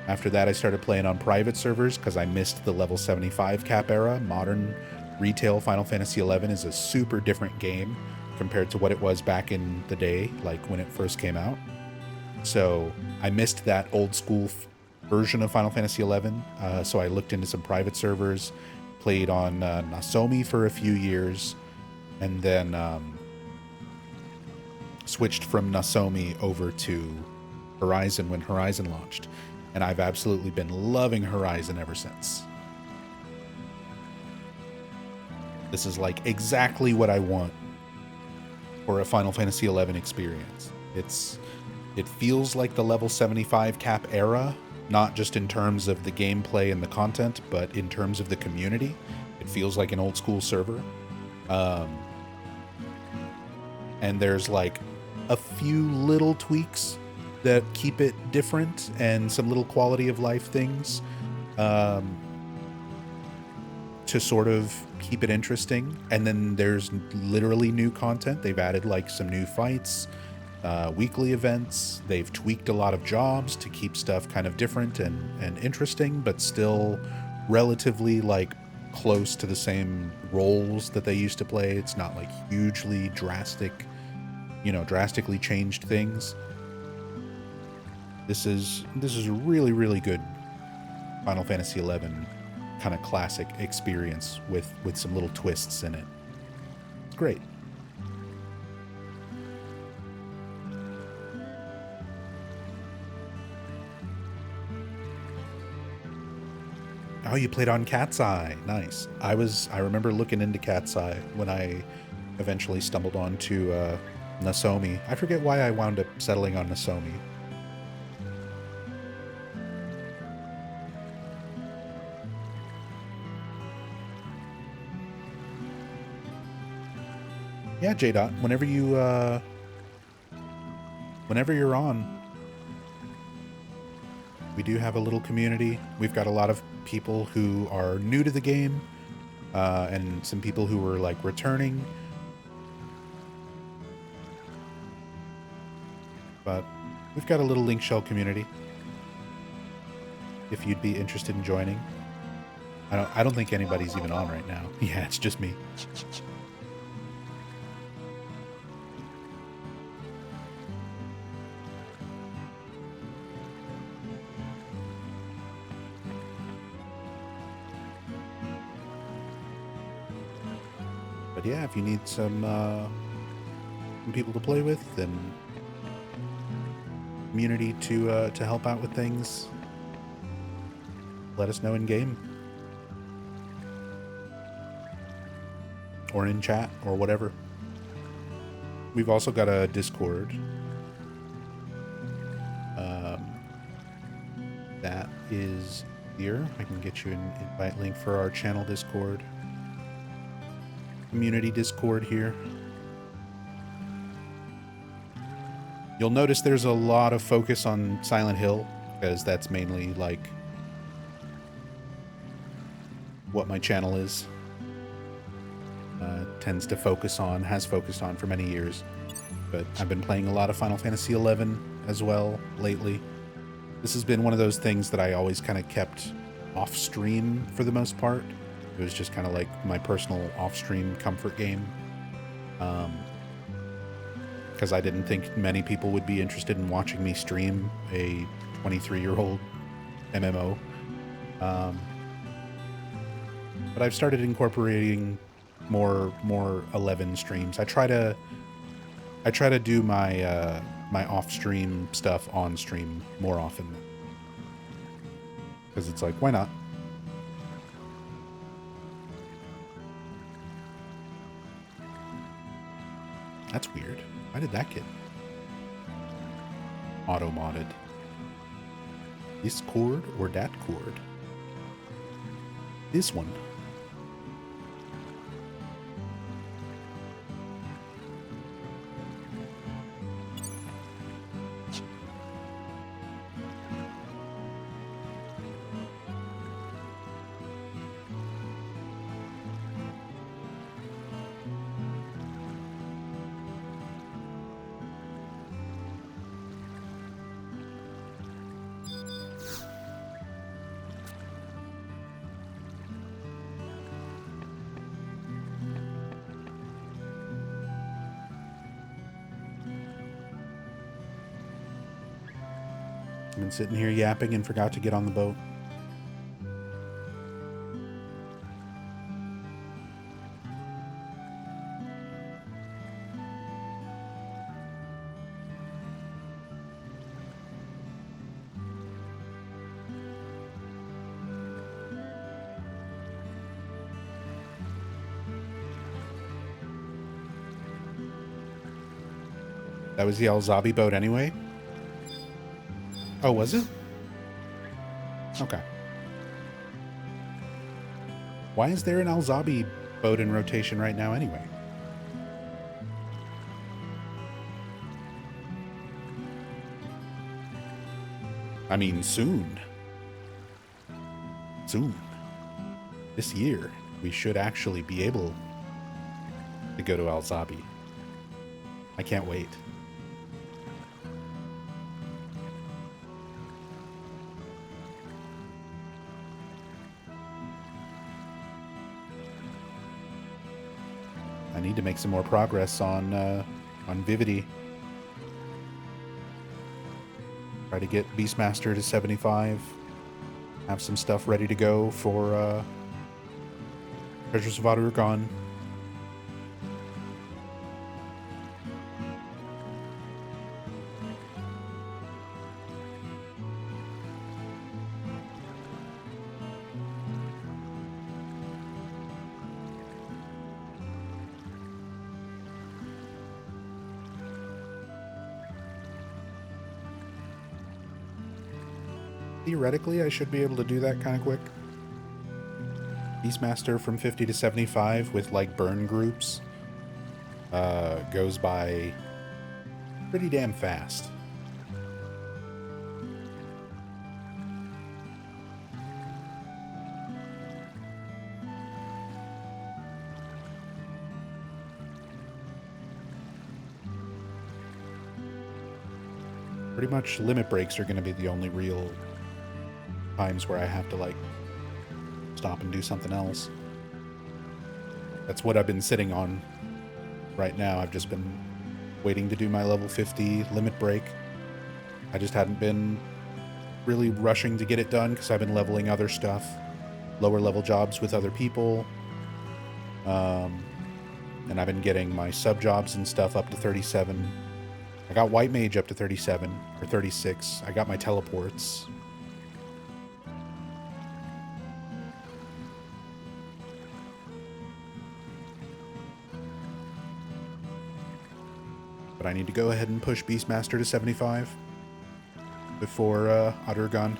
After that, I started playing on private servers because I missed the level 75 cap era. Modern retail Final Fantasy XI is a super different game compared to what it was back in the day, like when it first came out. So I missed that old school version of Final Fantasy XI. So I looked into some private servers, played on Nasomi for a few years, and then switched from Nasomi over to Horizon when Horizon launched. And I've absolutely been loving Horizon ever since. This is like exactly what I want for a Final Fantasy XI experience. It feels like the level 75 cap era, not just in terms of the gameplay and the content, but in terms of the community. It feels like an old school server. And there's like a few little tweaks that keep it different and some little quality of life things to sort of keep it interesting. And then there's literally new content. They've added like some new fights, weekly events. They've tweaked a lot of jobs to keep stuff kind of different and interesting, but still relatively like close to the same roles that they used to play. It's not like hugely drastic, drastically changed things. This is a really, really good Final Fantasy XI kind of classic experience with some little twists in it. It's great. Oh, you played on Cat's Eye. Nice. I remember looking into Cat's Eye when I eventually stumbled onto Nasomi. I forget why I wound up settling on Nasomi. Yeah, J-Dot, whenever you're on, we do have a little community. We've got a lot of people who are new to the game, and some people who are like returning. But we've got a little Link Shell community. If you'd be interested in joining. I don't think anybody's even on right now. Yeah, it's just me. But yeah, if you need some people to play with and community to help out with things, let us know in game or in chat or whatever. We've also got a Discord. That is here. I can get you an invite link for our channel Discord. Community Discord here. You'll notice there's a lot of focus on Silent Hill, because that's mainly like what my channel is. Tends to focus on, has focused on for many years. But I've been playing a lot of Final Fantasy XI as well lately. This has been one of those things that I always kind of kept off stream for the most part. It was just kind of like my personal off-stream comfort game. Because I didn't think many people would be interested in watching me stream a 23-year-old MMO. But I've started incorporating more 11 streams. I try to do my my off-stream stuff on stream more often. Because it's like, why not? That's weird. Why did that get auto-modded? This chord or that chord? This one. I've been sitting here yapping and forgot to get on the boat. That was the Alzabi boat anyway? Oh, was it? Okay. Why is there an Alzabi boat in rotation right now anyway? I mean, soon. Soon. This year, we should actually be able to go to Al Zabi. I can't wait. I need to make some more progress on Vivity. Try to get Beastmaster to 75. Have some stuff ready to go for Treasures of Adur-Gon. Theoretically, I should be able to do that kind of quick. Beastmaster from 50 to 75 with, like, burn groups goes by pretty damn fast. Pretty much limit breaks are going to be the only real times where I have to, like, stop and do something else. That's what I've been sitting on right now. I've just been waiting to do my level 50 limit break. I just hadn't been really rushing to get it done because I've been leveling other stuff, lower level jobs with other people. And I've been getting my sub jobs and stuff up to 37. I got White Mage up to 37 or 36. I got my teleports. But I need to go ahead and push Beastmaster to 75 before Adur-Gon.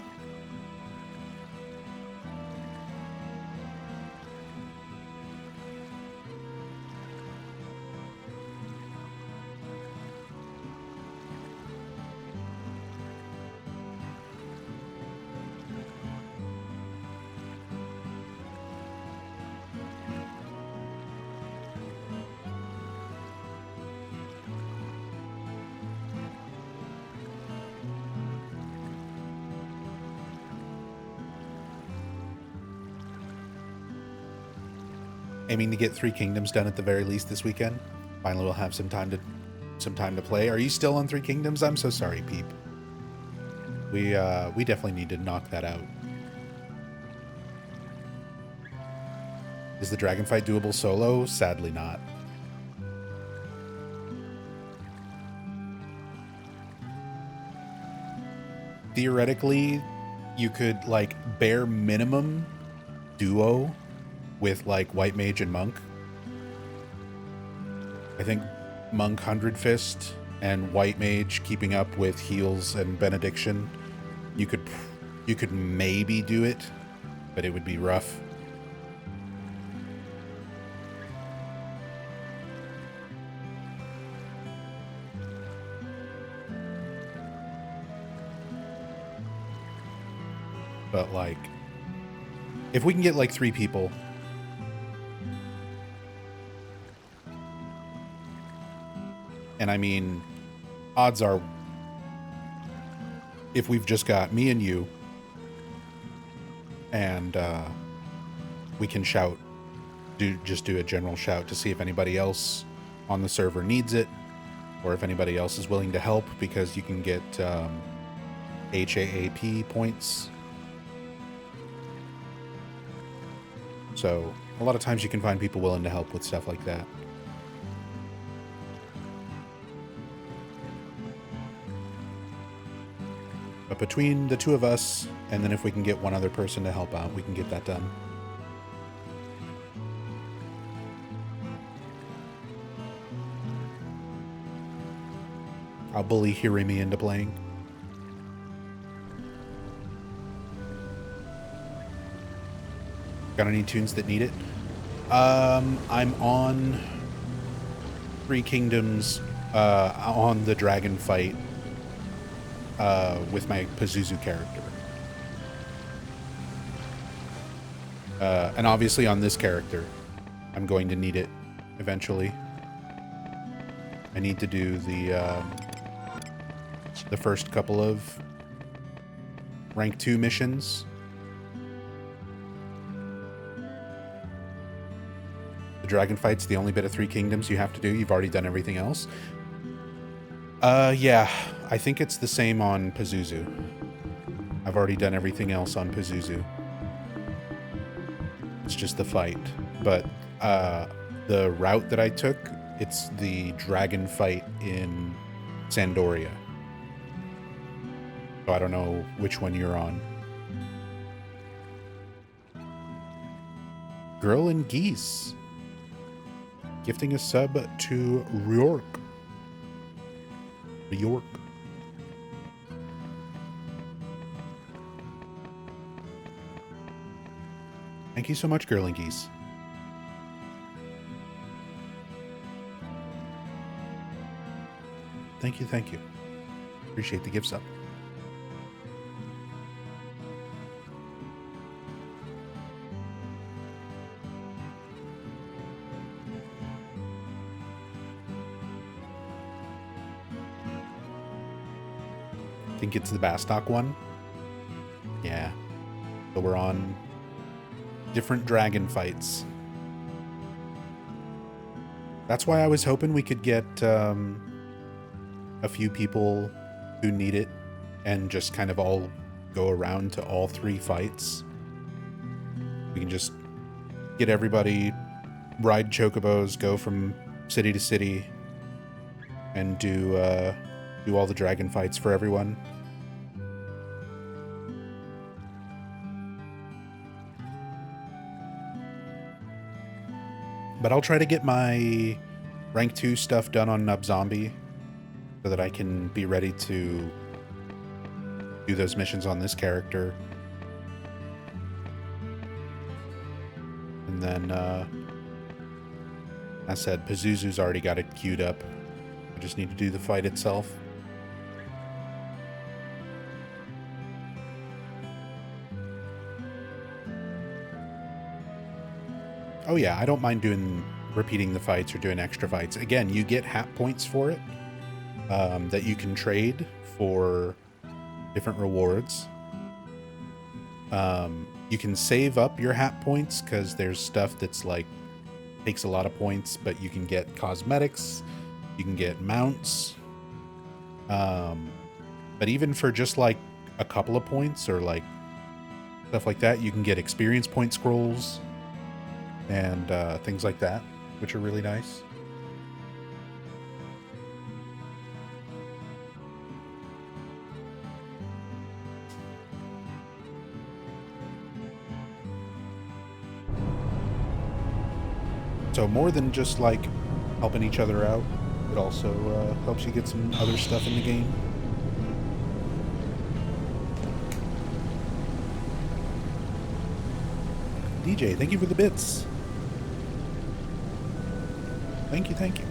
Aiming to get 3 Kingdoms done at the very least this weekend. Finally, we'll have some time to play. Are you still on 3 Kingdoms? I'm so sorry, Peep. We definitely need to knock that out. Is the dragon fight doable solo? Sadly not. Theoretically, you could, like, bare minimum duo with, like, White Mage and Monk. I think Monk 100 Fist and White Mage keeping up with heals and Benediction. You could maybe do it, but it would be rough. But, like, if we can get, like, 3 people, and I mean, odds are, if we've just got me and you, and we can shout, just do a general shout to see if anybody else on the server needs it, or if anybody else is willing to help, because you can get HAAP points. So a lot of times you can find people willing to help with stuff like that. But between the 2 of us, and then if we can get 1 other person to help out, we can get that done. I'll bully Hirimi into playing. Got any tunes that need it? I'm on 3 Kingdoms on the dragon fight. with my Pazuzu character. And obviously on this character, I'm going to need it eventually. I need to do the first couple of rank 2 missions. The dragon fight's the only bit of Three Kingdoms you have to do. You've already done everything else. Yeah, I think it's the same on Pazuzu. I've already done everything else on Pazuzu. It's just the fight. But the route that I took, it's the dragon fight in Sandoria. So I don't know which one you're on. Girl and Geese. Gifting a sub to Ryork. Ryork. Thank you so much, Girl and Geese. Thank you, thank you. Appreciate the gift sub. I think it's the Bastok one. Yeah. So we're on different dragon fights. That's why I was hoping we could get a few people who need it and just kind of all go around to all 3 fights. We can just get everybody, ride chocobos, go from city to city, and do all the dragon fights for everyone. But I'll try to get my rank 2 stuff done on Nub Zombie so that I can be ready to do those missions on this character. And then, I said, Pazuzu's already got it queued up. I just need to do the fight itself. Oh yeah, I don't mind repeating the fights or doing extra fights. Again, you get hat points for it that you can trade for different rewards. You can save up your hat points because there's stuff that's like takes a lot of points, but you can get cosmetics, you can get mounts. But even for just like a couple of points or like stuff like that, you can get experience point scrolls and things like that, which are really nice. So more than just like helping each other out, it also helps you get some other stuff in the game. DJ, thank you for the bits. Thank you, thank you.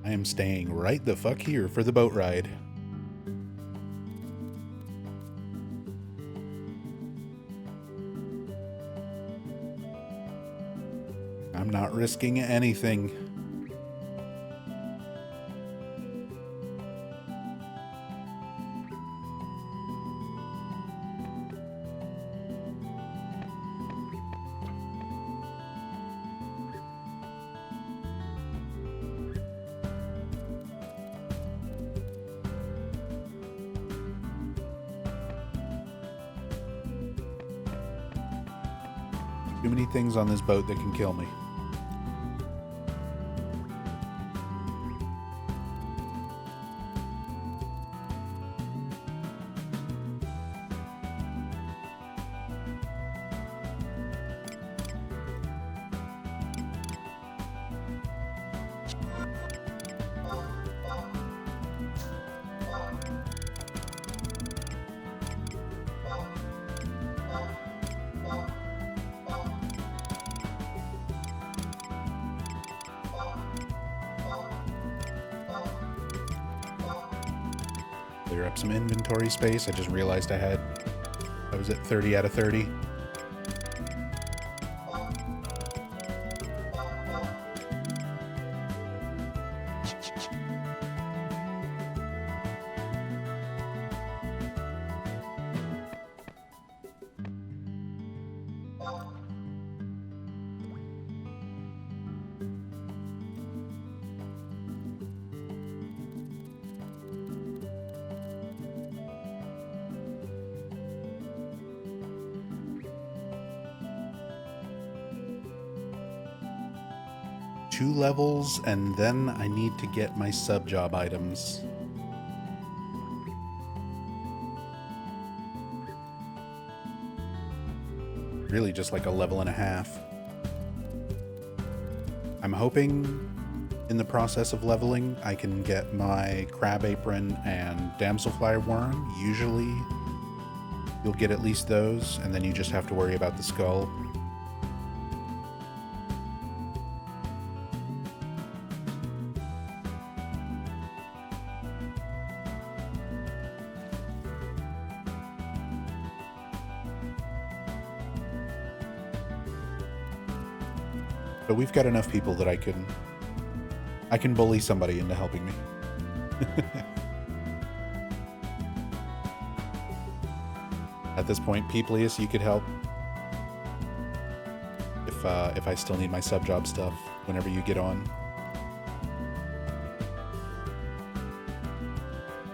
I am staying right the fuck here for the boat ride. I'm not risking anything. Too many things on this boat that can kill me. clear up some inventory space. I just realized I was at 30 out of 30. Two levels, and then I need to get my sub-job items. Really just like a level and a half. I'm hoping in the process of leveling I can get my crab apron and damselfly worm. Usually you'll get at least those, and then you just have to worry about the skull. But we've got enough people that I can bully somebody into helping me. At this point, Peeplius, you could help. If I still need my sub-job stuff whenever you get on.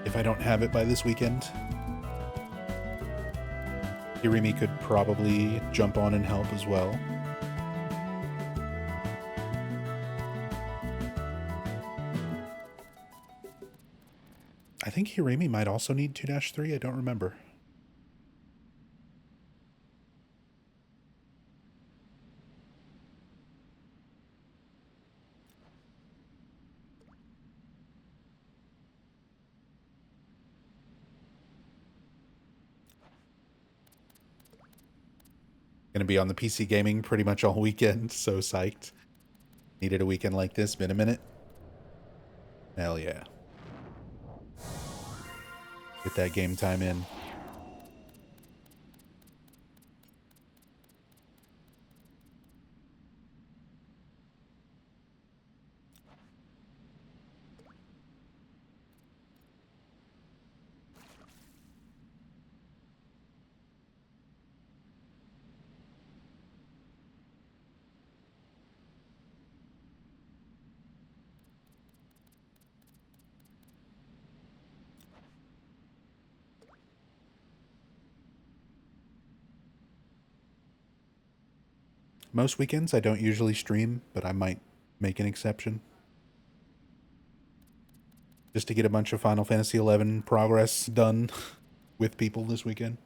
If I don't have it by this weekend, Irimi could probably jump on and help as well. I think Hirimi might also need 2-3. I don't remember. Gonna be on the PC gaming pretty much all weekend. So psyched. Needed a weekend like this. Been a minute. Hell yeah. Get that game time in. Most weekends I don't usually stream, but I might make an exception. Just to get a bunch of Final Fantasy XI progress done with people this weekend.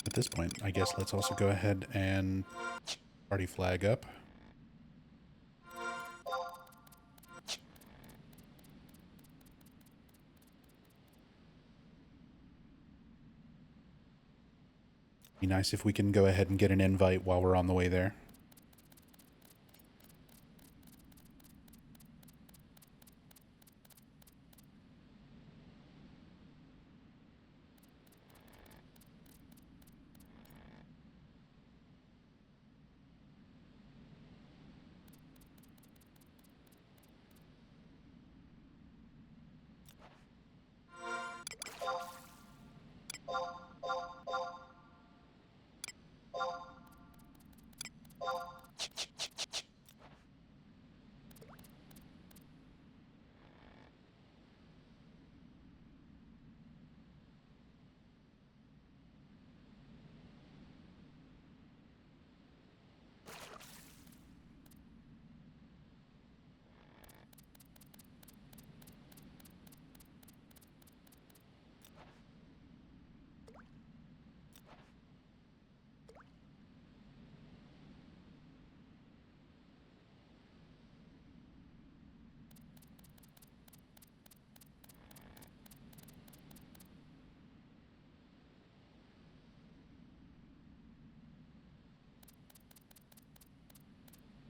At this point, I guess let's also go ahead and party flag up. Be nice if we can go ahead and get an invite while we're on the way there.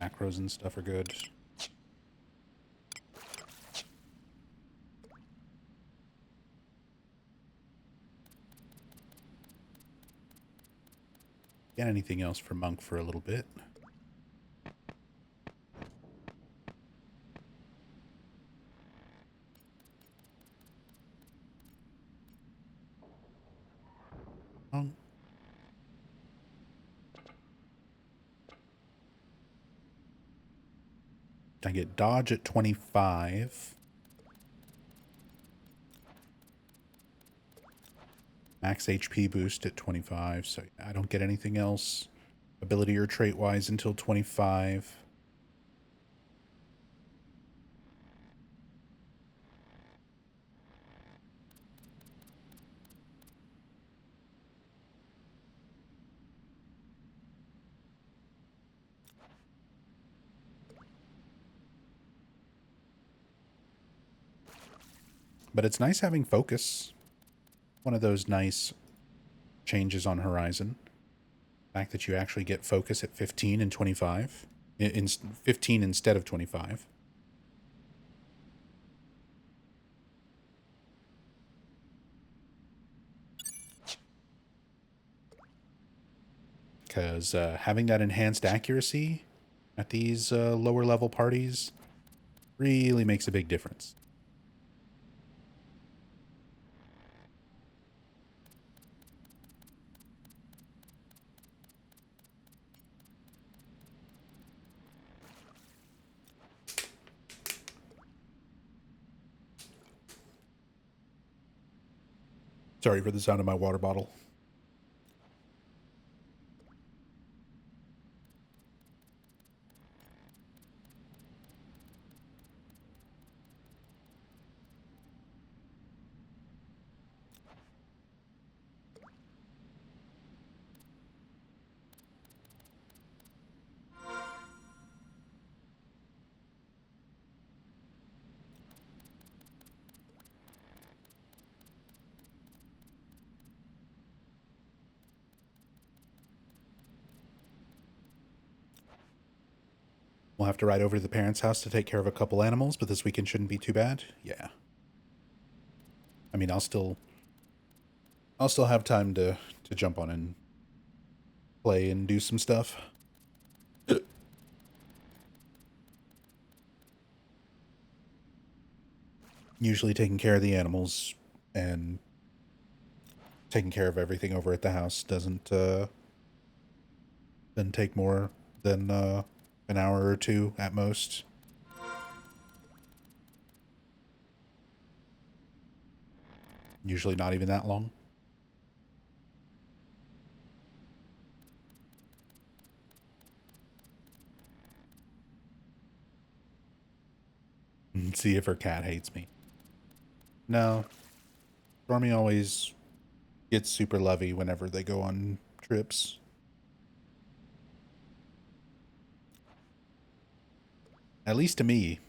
Macros and stuff are good. Get anything else for Monk for a little bit. Monk. I get dodge at 25. Max HP boost at 25, so I don't get anything else ability or trait wise until 25. But it's nice having focus. One of those nice changes on Horizon. The fact that you actually get focus at 15 and 25. In 15 instead of 25. Because having that enhanced accuracy at these lower level parties really makes a big difference. Sorry for the sound of my water bottle. We'll have to ride over to the parents' house to take care of a couple animals, but this weekend shouldn't be too bad. Yeah. I mean, I'll still have time to jump on and play and do some stuff. Usually taking care of the animals and taking care of everything over at the house doesn't take more than an hour or two at most. Usually not even that long. See if her cat hates me. No. Stormy always gets super lovey whenever they go on trips. At least to me.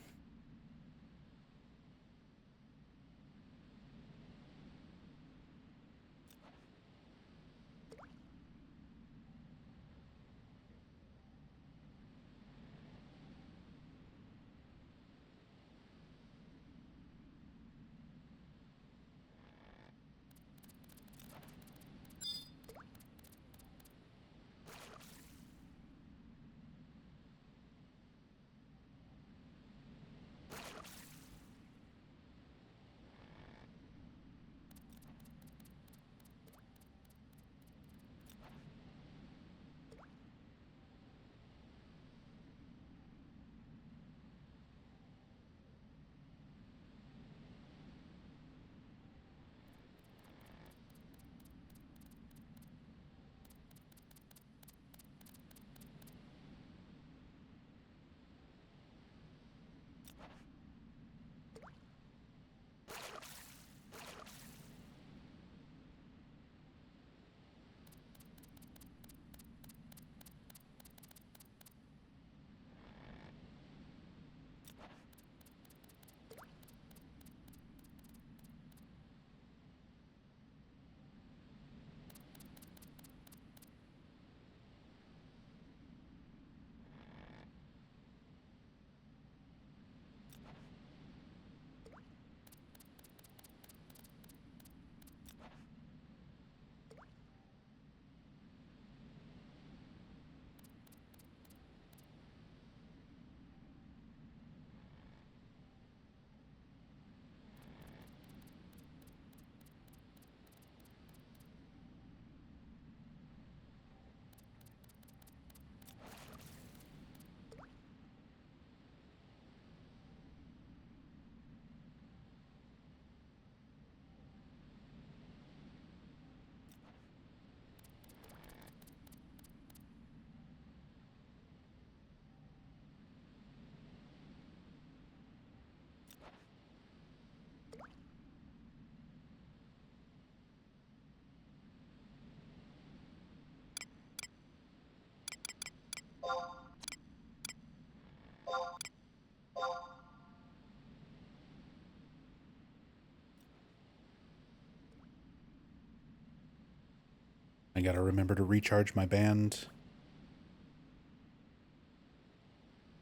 I gotta remember to recharge my band.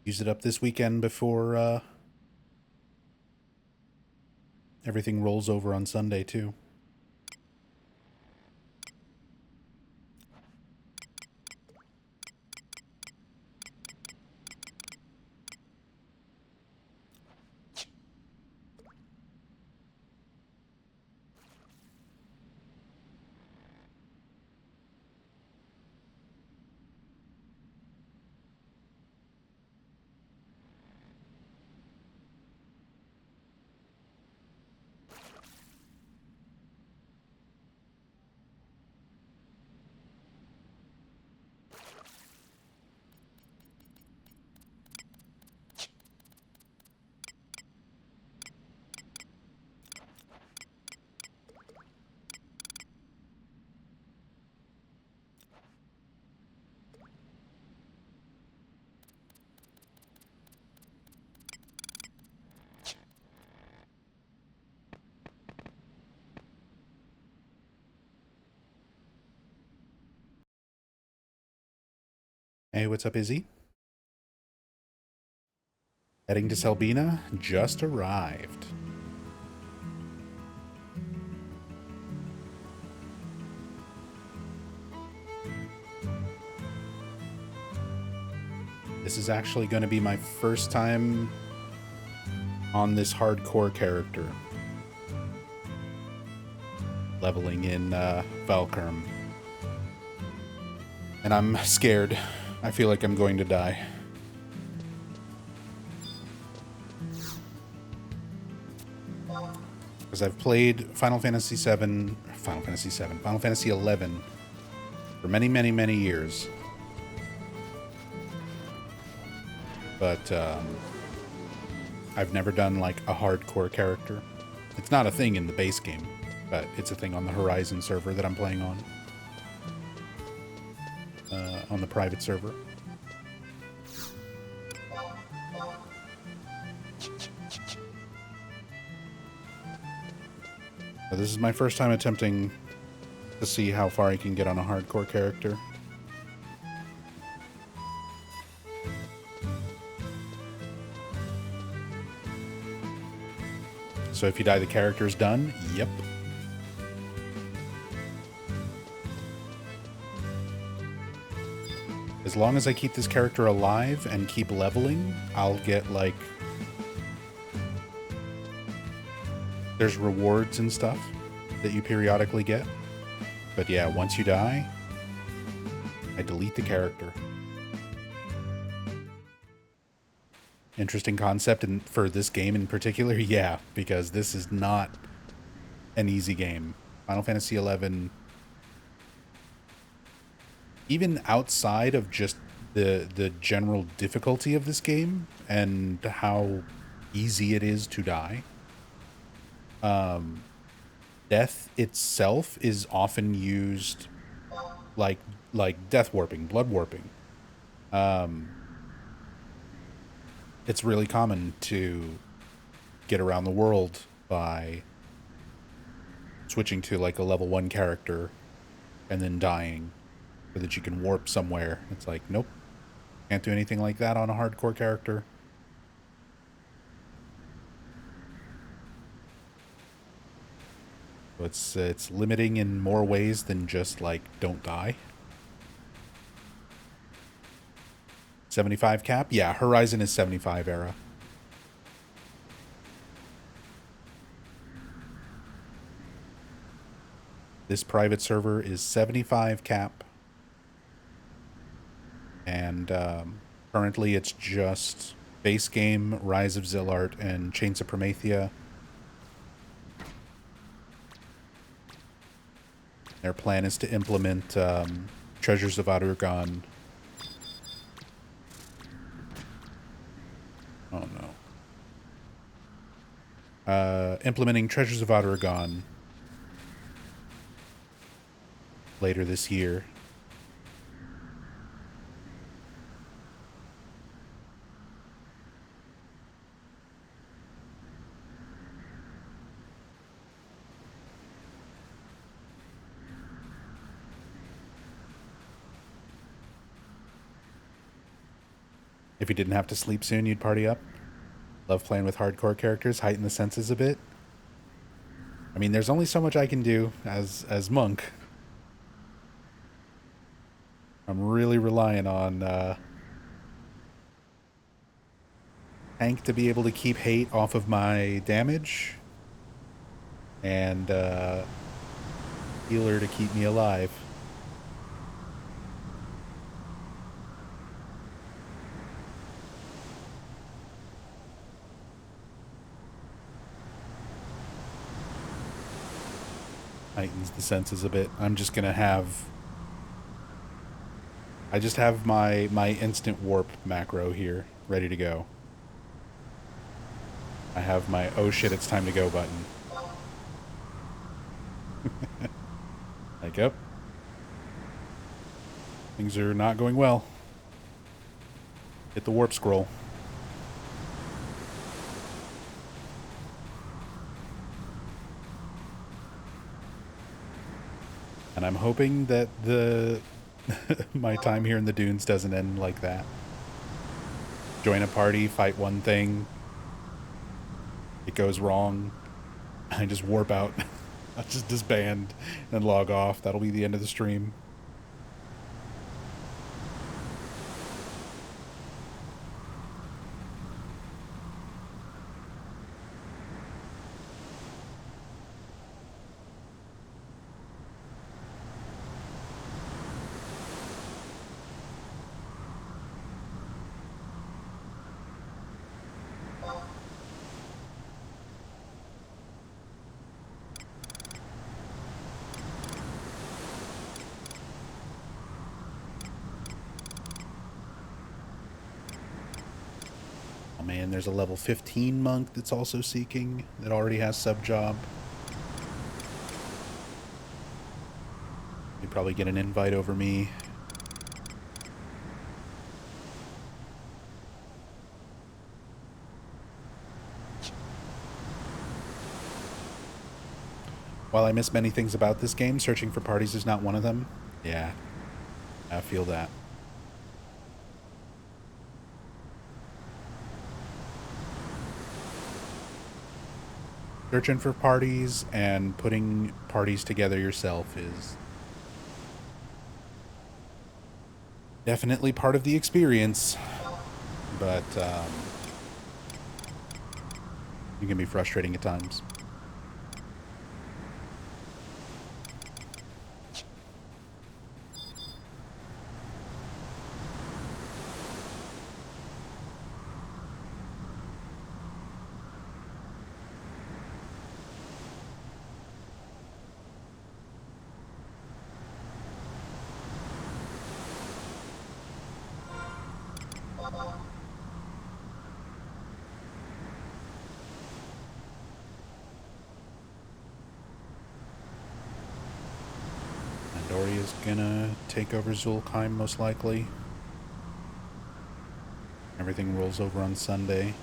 Use it up this weekend before everything rolls over on Sunday, too. Hey, what's up, Izzy? Heading to Selbina, just arrived. This is actually going to be my first time on this hardcore character. Leveling in Valkurm. And I'm scared. I feel like I'm going to die. Because I've played Final Fantasy 11 for many, many, many years. But I've never done like a hardcore character. It's not a thing in the base game, but it's a thing on the Horizon server that I'm playing on the private server. But this is my first time attempting to see how far I can get on a hardcore character. So if you die, the character's done? Yep. As long as I keep this character alive and keep leveling, I'll get, like... There's rewards and stuff that you periodically get. But yeah, once you die, I delete the character. Interesting concept and for this game in particular, yeah, because this is not an easy game. Final Fantasy XI, even outside of just the general difficulty of this game and how easy it is to die, death itself is often used like death warping, blood warping. It's really common to get around the world by switching to like a level 1 character and then dying so that you can warp somewhere. It's like, nope, can't do anything like that on a hardcore character. So it's limiting in more ways than just like don't die. 75 cap? Yeah, Horizon is 75 era. This private server is 75 cap. And currently it's just base game, Rise of Zillart, and Chains of Promethea. Their plan is to implement Treasures of Aturgan. Oh no. Implementing Treasures of Aturgan later this year. If you didn't have to sleep soon, you'd party up. Love playing with hardcore characters, heighten the senses a bit. I mean, there's only so much I can do as monk. I'm really relying on Hank to be able to keep hate off of my damage, and healer to keep me alive. Heightens the senses a bit. I'm just gonna have... I just have my instant warp macro here, ready to go. I have my oh shit it's time to go button. Like, up. Things are not going well. Hit the warp scroll. And I'm hoping that the my time here in the dunes doesn't end like that. Join a party, fight one thing. It goes wrong. I just warp out. I'll just disband and log off. That'll be the end of the stream. Oh man, there's a level 15 monk that's also seeking, that already has sub job. You probably get an invite over me. While I miss many things about this game, searching for parties is not one of them. Yeah, I feel that. Searching for parties and putting parties together yourself is definitely part of the experience, but it can be frustrating at times. Doria's gonna take over Zulkheim most likely. Everything rolls over on Sunday.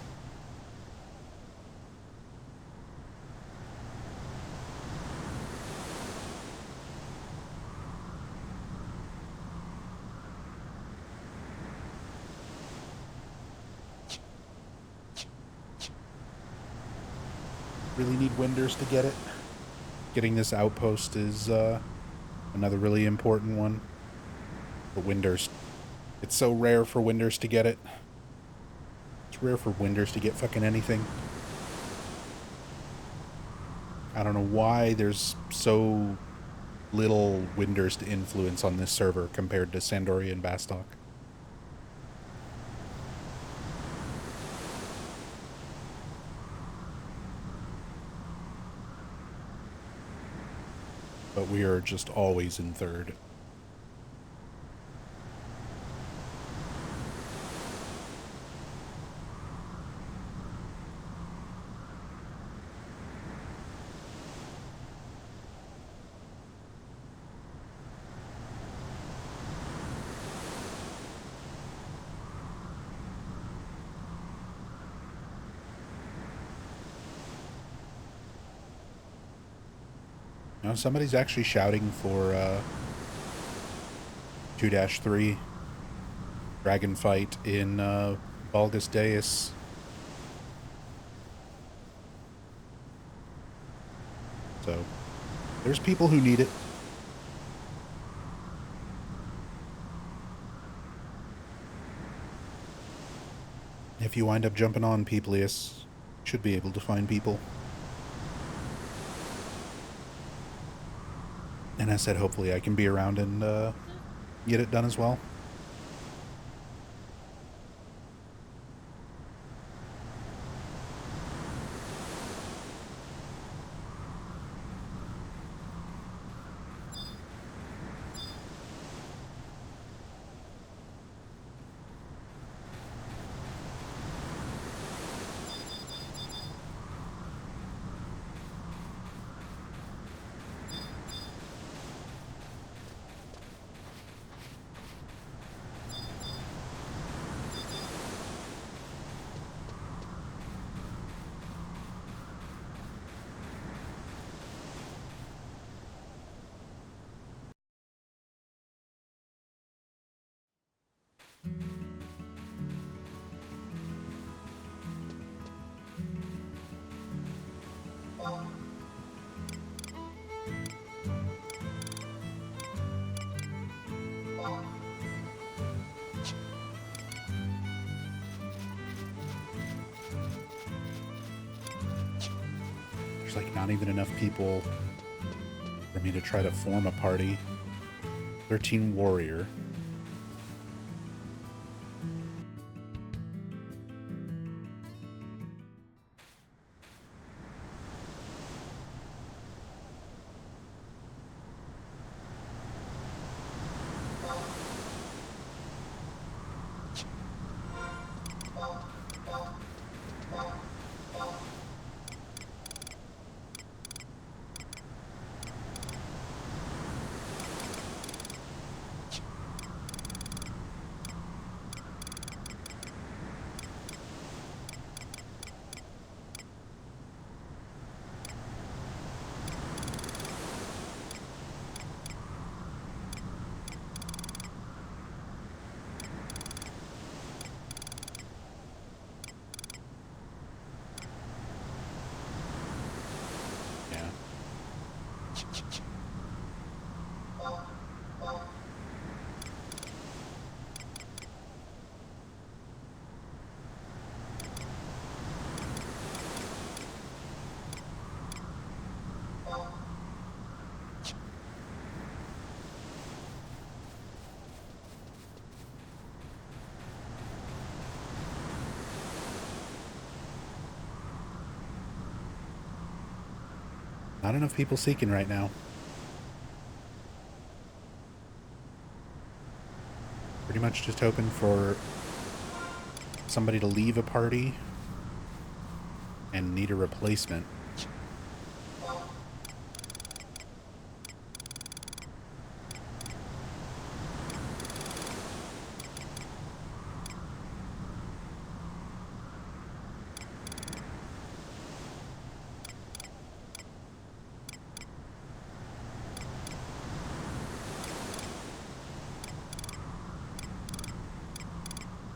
Really need Winders to get it. Getting this outpost is another really important one. But Winders, it's so rare for Winders to get it. It's rare for Winders to get fucking anything. I don't know why there's so little Winders to influence on this server compared to Sandoria and Bastok. But we are just always in third. Now somebody's actually shouting for 2-3. dragon fight in Balgus Deus. So there's people who need it. If you wind up jumping on Peoplius, you should be able to find people. And I said, hopefully I can be around and get it done as well. There's like not even enough people for me to try to form a party. 13 warrior. Not enough people seeking right now. Pretty much just hoping for somebody to leave a party and need a replacement.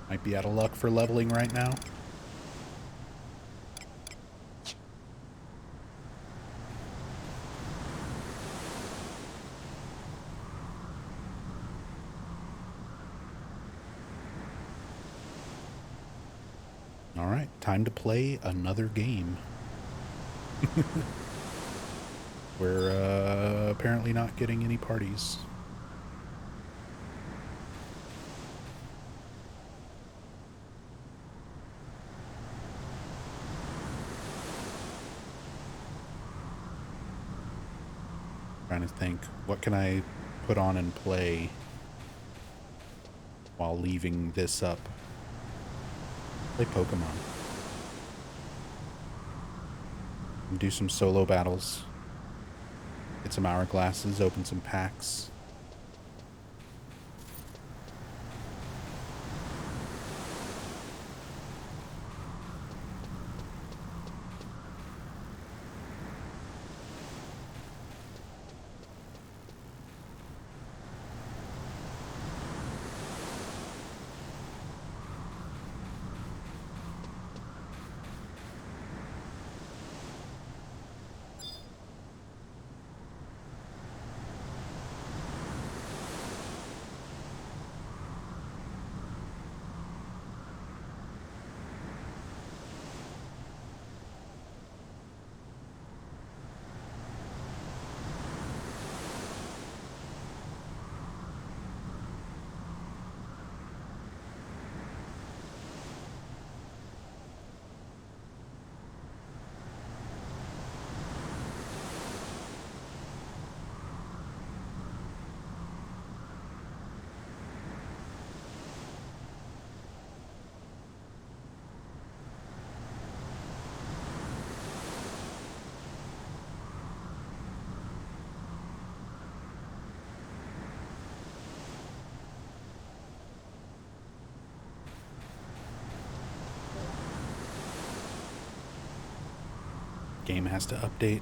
Might be out of luck for leveling right now. Alright, time to play another game. We're apparently not getting any parties. Trying to think, what can I put on and play while leaving this up? Play Pokemon. And do some solo battles. Get some hourglasses, open some packs. Game has to update.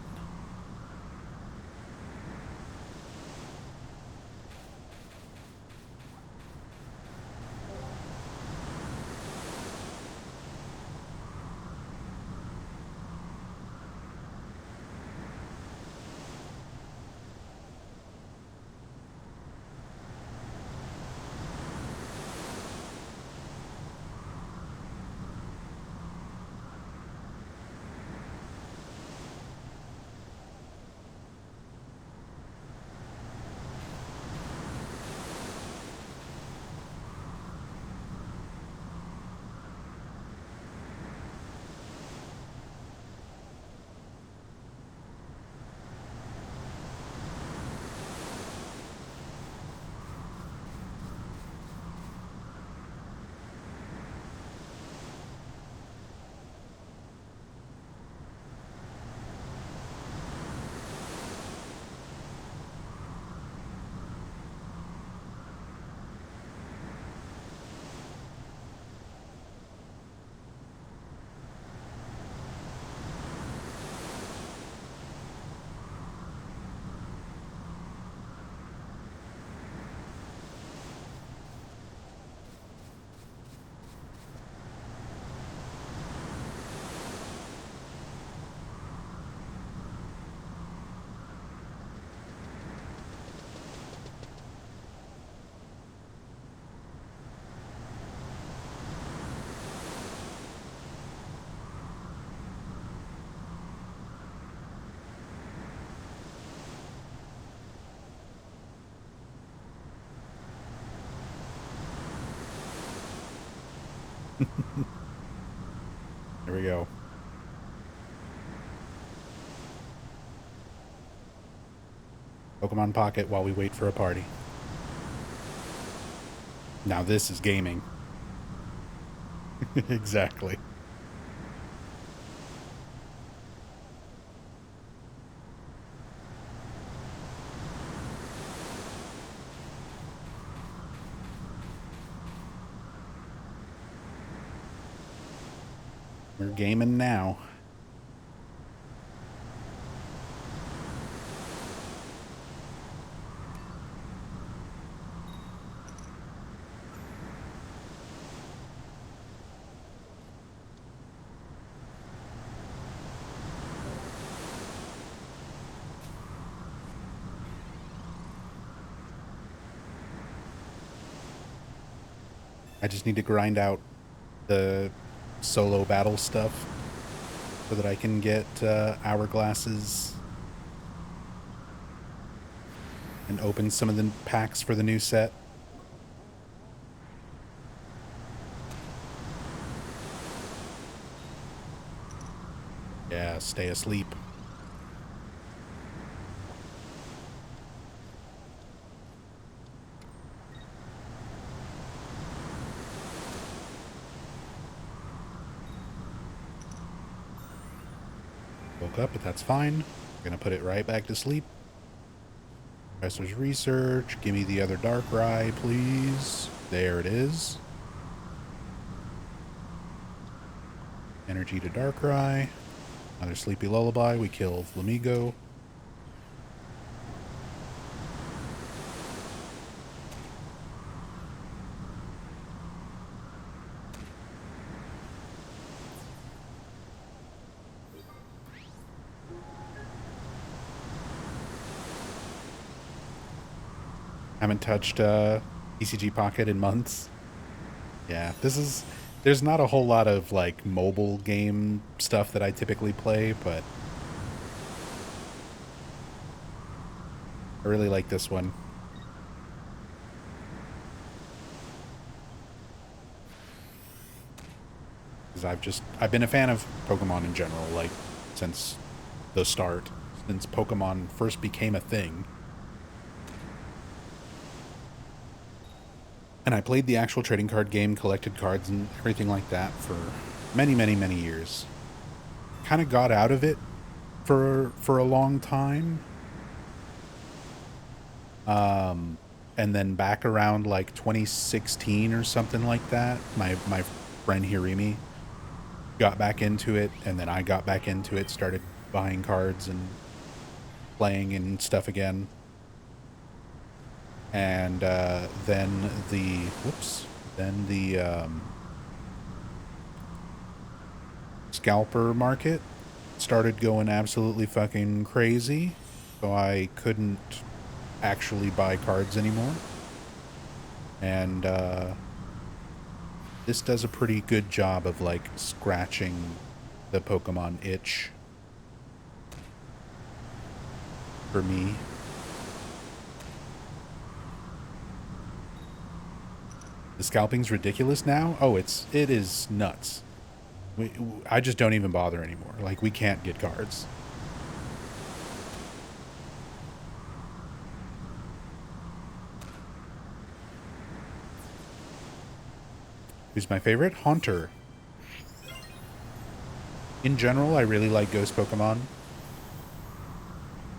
There we go. Pokemon Pocket while we wait for a party. Now this is gaming. Exactly. We're gaming now. I just need to grind out the solo battle stuff so that I can get hourglasses and open some of the packs for the new set. Yeah, stay asleep. Woke up, but that's fine. We're gonna put it right back to sleep. Professor's research. Give me the other Darkrai, please. There it is. Energy to Darkrai. Another sleepy lullaby. We kill Flamigo. Haven't touched ECG Pocket in months. Yeah, there's not a whole lot of like mobile game stuff that I typically play, but I really like this one. Because I've been a fan of Pokemon in general, like since the start, since Pokemon first became a thing. And I played the actual trading card game, collected cards and everything like that for many, many, many years. Kind of got out of it for a long time. And then back around like 2016 or something like that, my friend Hirimi got back into it, and then I got back into it, started buying cards and playing and stuff again. And then the scalper market started going absolutely fucking crazy, so I couldn't actually buy cards anymore. And this does a pretty good job of like scratching the Pokemon itch for me. The scalping's ridiculous now. Oh, it is nuts. I just don't even bother anymore. Like, we can't get cards. Who's my favorite? Haunter. In general, I really like ghost Pokemon.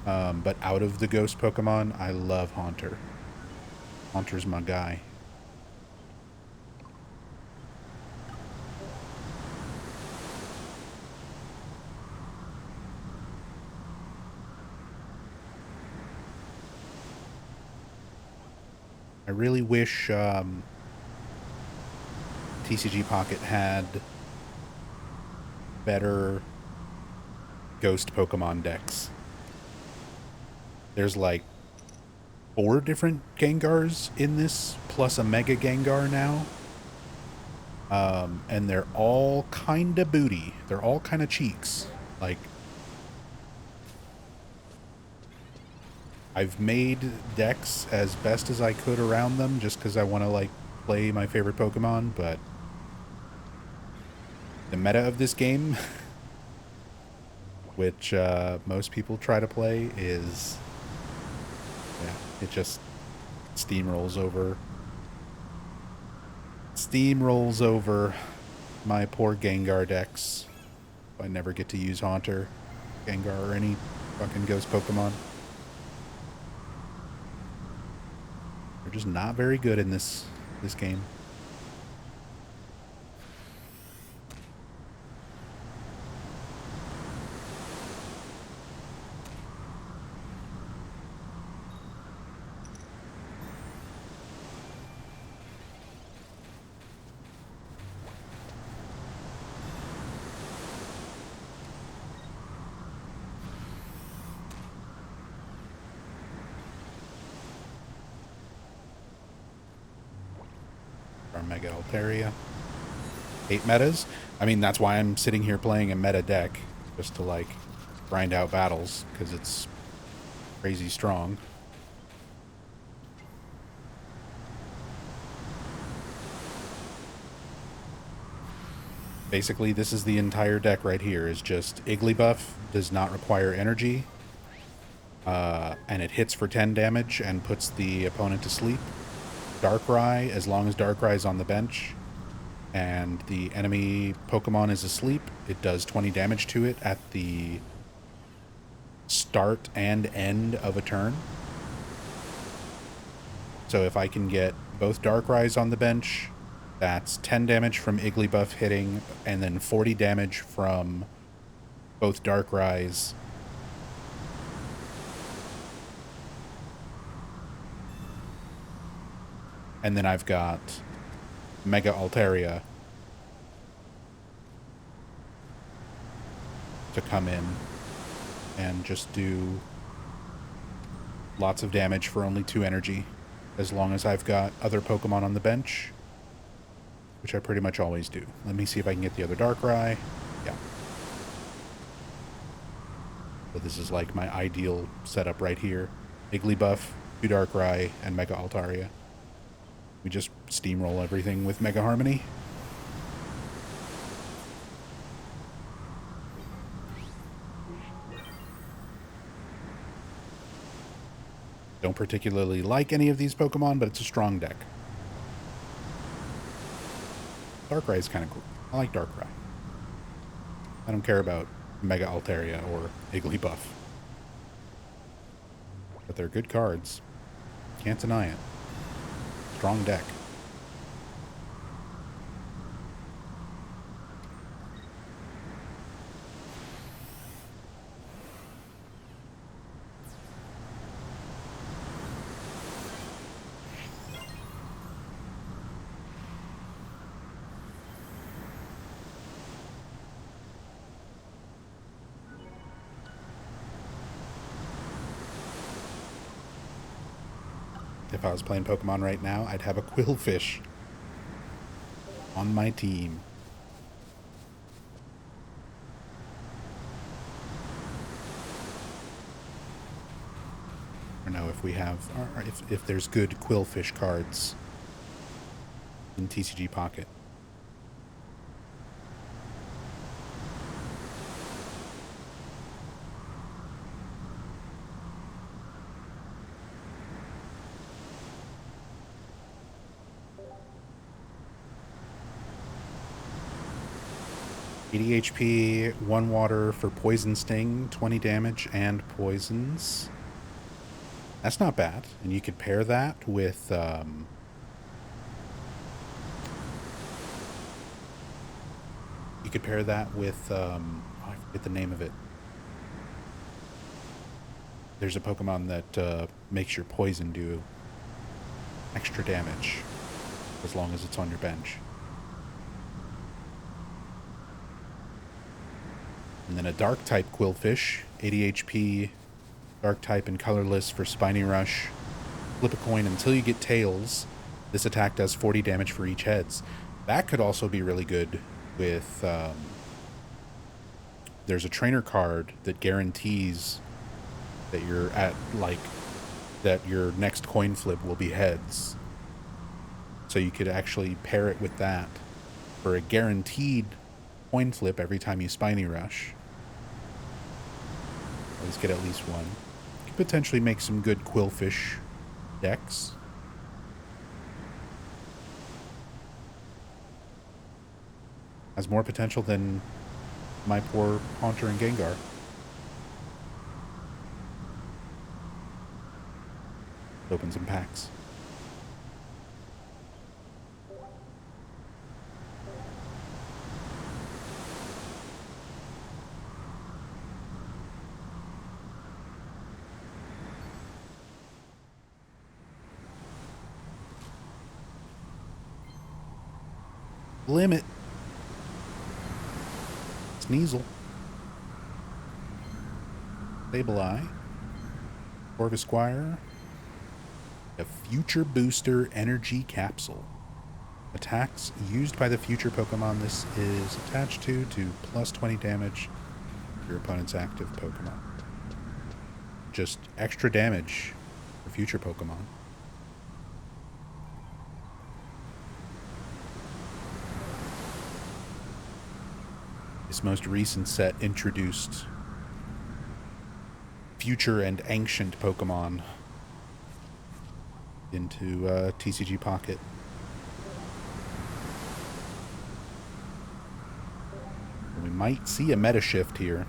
But out of the ghost Pokemon, I love Haunter. Haunter's my guy. I really wish TCG Pocket had better ghost Pokemon decks. There's like 4 different Gengars in this, plus a Mega Gengar now. And they're all kind of booty. They're all kind of cheeks. Like, I've made decks as best as I could around them just because I want to, like, play my favorite Pokemon, but the meta of this game, which most people try to play, is, yeah, it just steamrolls over my poor Gengar decks. I never get to use Haunter, Gengar, or any fucking ghost Pokemon. They're just not very good in this game. Our Mega Altaria. 8 metas. I mean, that's why I'm sitting here playing a meta deck, just to, like, grind out battles, because it's crazy strong. Basically, this is the entire deck right here, is just Igglybuff does not require energy, and it hits for 10 damage and puts the opponent to sleep. Darkrai, as long as Darkrai is on the bench and the enemy Pokemon is asleep, it does 20 damage to it at the start and end of a turn. So if I can get both Darkrai's on the bench, that's 10 damage from Igglybuff hitting, and then 40 damage from both Darkrai's. And then I've got Mega Altaria to come in and just do lots of damage for only 2 energy, as long as I've got other Pokemon on the bench, which I pretty much always do. Let me see if I can get the other Darkrai. Yeah. So this is like my ideal setup right here. Igglybuff, 2 Darkrai, and Mega Altaria. We just steamroll everything with Mega Harmony. Don't particularly like any of these Pokemon, but it's a strong deck. Darkrai is kind of cool. I like Darkrai. I don't care about Mega Altaria or Igglybuff. But they're good cards. Can't deny it. Strong deck. if I was playing Pokemon right now, I'd have a Quillfish on my team. Or no, if we have, or if there's good Quillfish cards in TCG Pocket. HP, 1 water for Poison Sting, 20 damage and poisons. That's not bad. And you could pair that with I forget the name of it. There's a Pokemon that makes your poison do extra damage as long as it's on your bench. And then a dark type Quillfish, 80 HP, dark type and colorless for Spiny Rush. Flip a coin until you get tails. This attack does 40 damage for each heads. That could also be really good with, there's a trainer card that guarantees that you're at, like, that your next coin flip will be heads. So you could actually pair it with that for a guaranteed coin flip every time you Spiny Rush. Always get at least one. You could potentially make some good Quillfish decks. Has more potential than my poor Haunter and Gengar. Open some packs. Limit. Sneasel. Sableye. Corvisquire. A Future Booster Energy Capsule. Attacks used by the future Pokemon this is attached to plus 20 damage to your opponent's active Pokemon. Just extra damage for future Pokemon. This most recent set introduced future and ancient Pokemon into TCG Pocket. We might see a meta shift here.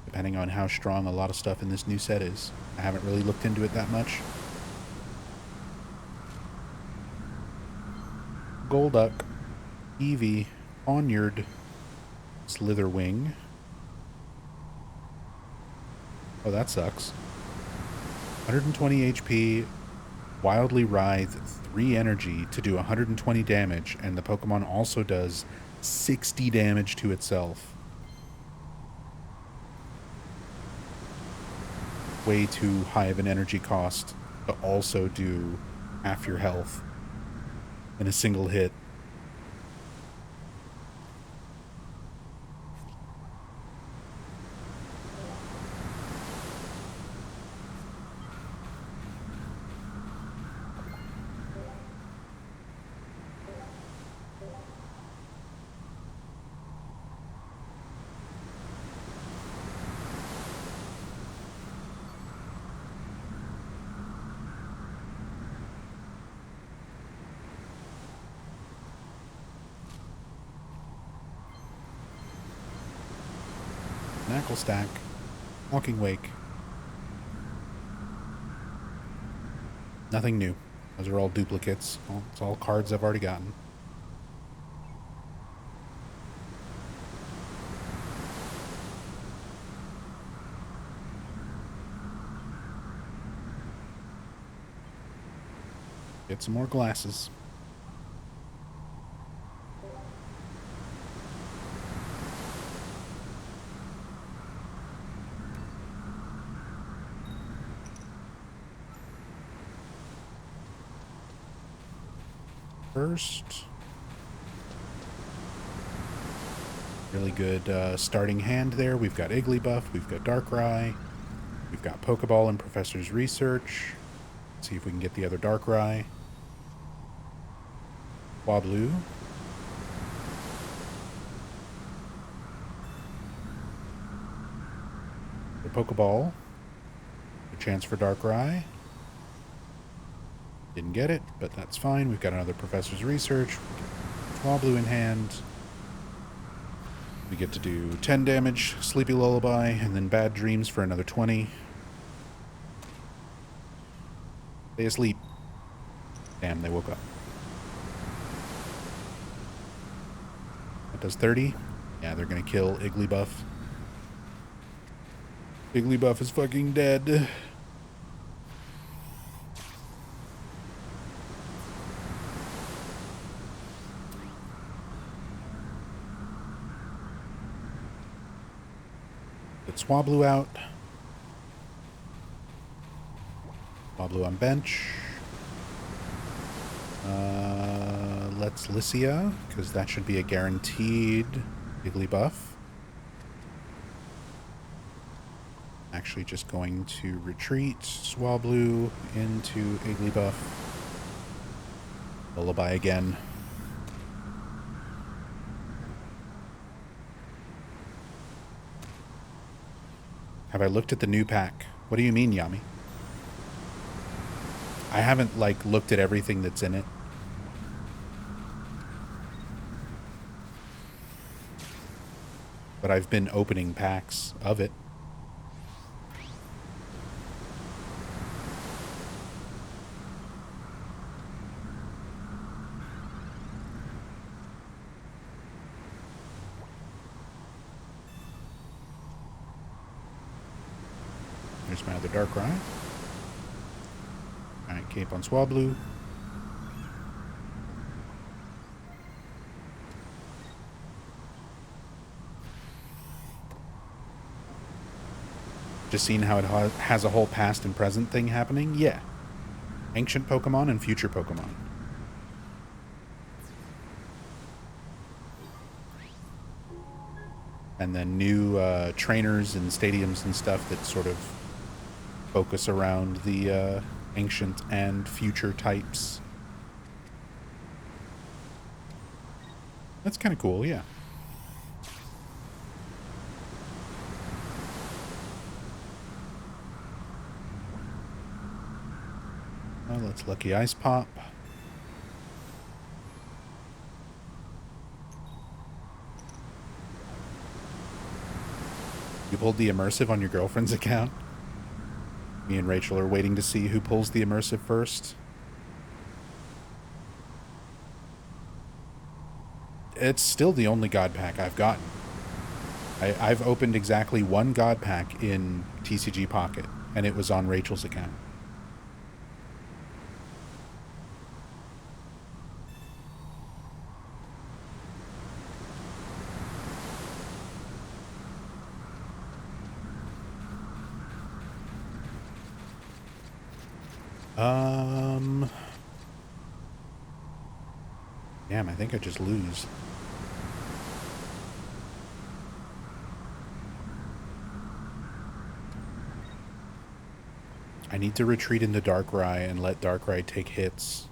Depending on how strong a lot of stuff in this new set is. I haven't really looked into it that much. Golduck, Eevee, Onyard, Slitherwing. Oh, that sucks. 120 HP, Wildly Writhe, 3 energy to do 120 damage, and the Pokemon also does 60 damage to itself. Way too high of an energy cost to also do half your health in a single hit. Knackle Stack, Walking Wake. Nothing new. Those are all duplicates. It's all cards I've already gotten. Get some more glasses. first. Really good starting hand there. We've got Igglybuff, we've got Darkrai, we've got Pokeball and Professor's Research. Let's see if we can get the other Darkrai. Wablu. The Pokeball. A chance for Darkrai. Didn't get it, but that's fine. We've got another Professor's Research. Wablu in hand. We get to do 10 damage, Sleepy Lullaby, and then Bad Dreams for another 20. Stay asleep. Damn, they woke up. That does 30. Yeah, they're gonna kill Igglybuff. Igglybuff is fucking dead. Get Swablu out. Swablu on bench. Let's Lycia, because that should be a guaranteed Igglybuff. Actually just going to retreat Swablu into Igglybuff. Lullaby again. Have I looked at the new pack? What do you mean, Yami? I haven't, like, looked at everything that's in it. But I've been opening packs of it. There's my other Darkrai. Alright, Cape on Swablu. Just seeing how it has a whole past and present thing happening? Yeah. Ancient Pokemon and future Pokemon. And then new trainers and stadiums and stuff that sort of focus around the ancient and future types. That's kind of cool, yeah. Well, let's Lucky Ice Pop. You pulled the immersive on your girlfriend's account? Me and Rachel are waiting to see who pulls the immersive first. It's still the only God pack I've gotten. I've opened exactly one God pack in TCG Pocket, and it was on Rachel's account. Damn, I think I just lose. I need to retreat into Darkrai and let Darkrai take hits.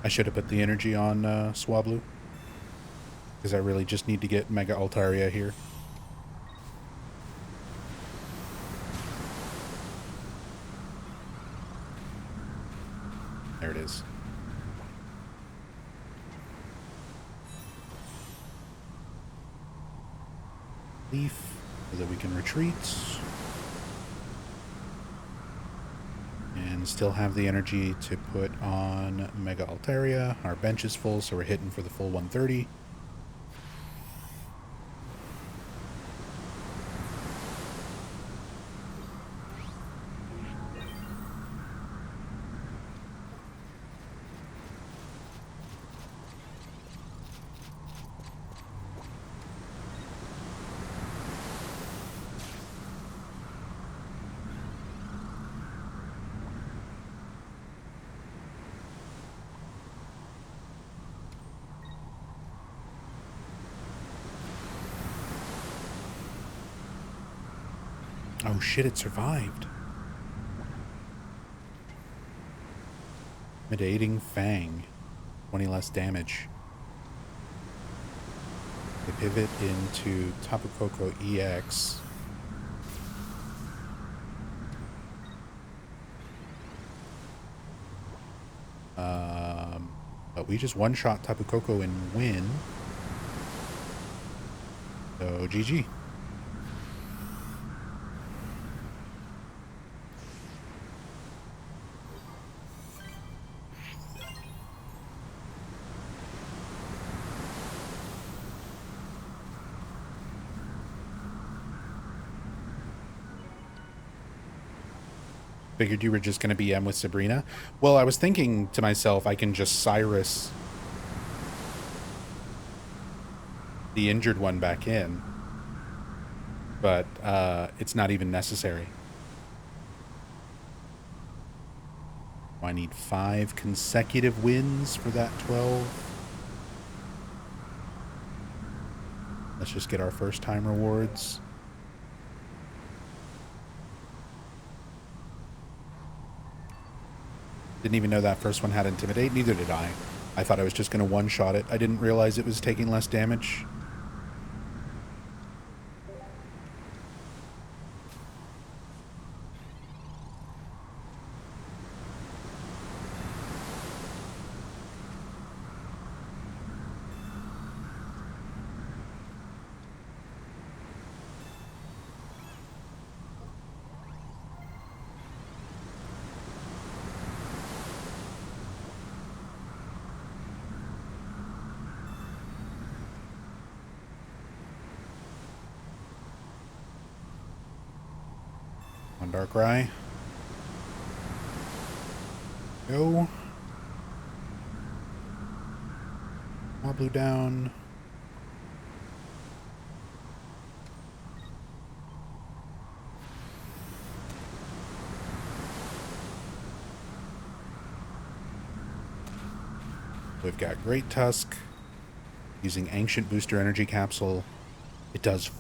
I should have put the energy on Swablu, because I really just need to get Mega Altaria here. There it is. Leaf, so that we can retreat. and still have the energy to put on Mega Altaria. Our bench is full, so we're hitting for the full 130. Oh shit, it survived. Intimidating Fang. 20 less damage. They pivot into Tapu Koko EX. But we just one-shot Tapu Koko and win. So GG. Figured you were just going to be M with Sabrina. Well, I was thinking to myself, I can just Cyrus the injured one back in. But it's not even necessary. I need 5 consecutive wins for that 12. Let's just get our first time rewards. Didn't even know that first one had Intimidate. Neither did I. I thought I was just going to one-shot it. I didn't realize it was taking less damage. On Darkrai. Go. Wobblue down. We've got Great Tusk. Using Ancient Booster Energy Capsule. It does...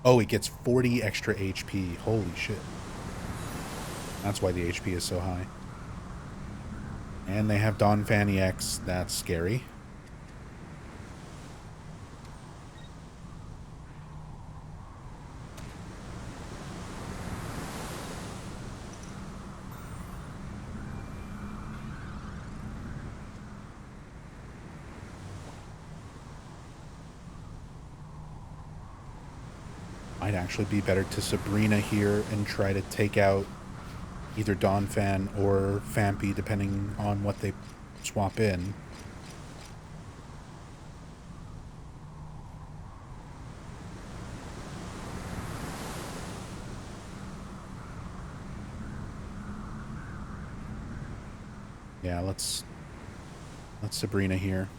Oh, it gets 40 extra HP. Holy shit. That's why the HP is so high. And they have Donphan EX. That's scary. Might actually be better to Sabrina here and try to take out either Donphan or Phanpy, depending on what they swap in. Yeah, let's Sabrina here.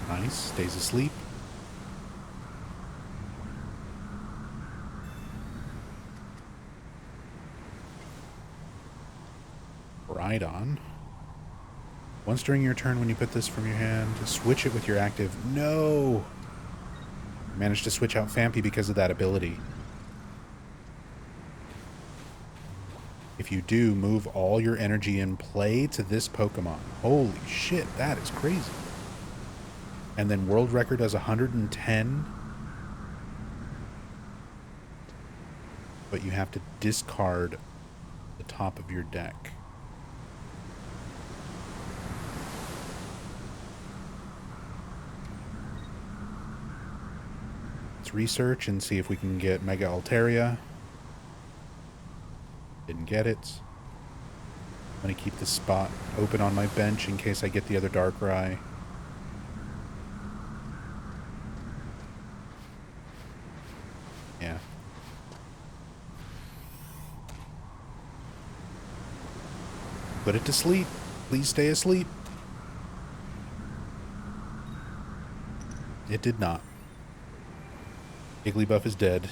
Nice. Stays asleep. Rhydon. Once during your turn when you put this from your hand, switch it with your active. No! Managed to switch out Phanpy because of that ability. If you do, move all your energy in play to this Pokemon. Holy shit, that is crazy. And then world record does 110. but you have to discard the top of your deck. Let's research and see if we can get Mega Altaria. Didn't get it. I'm going to keep this spot open on my bench in case I get the other Darkrai. Yeah. Put it to sleep. Please stay asleep. It did not. Igglybuff is dead.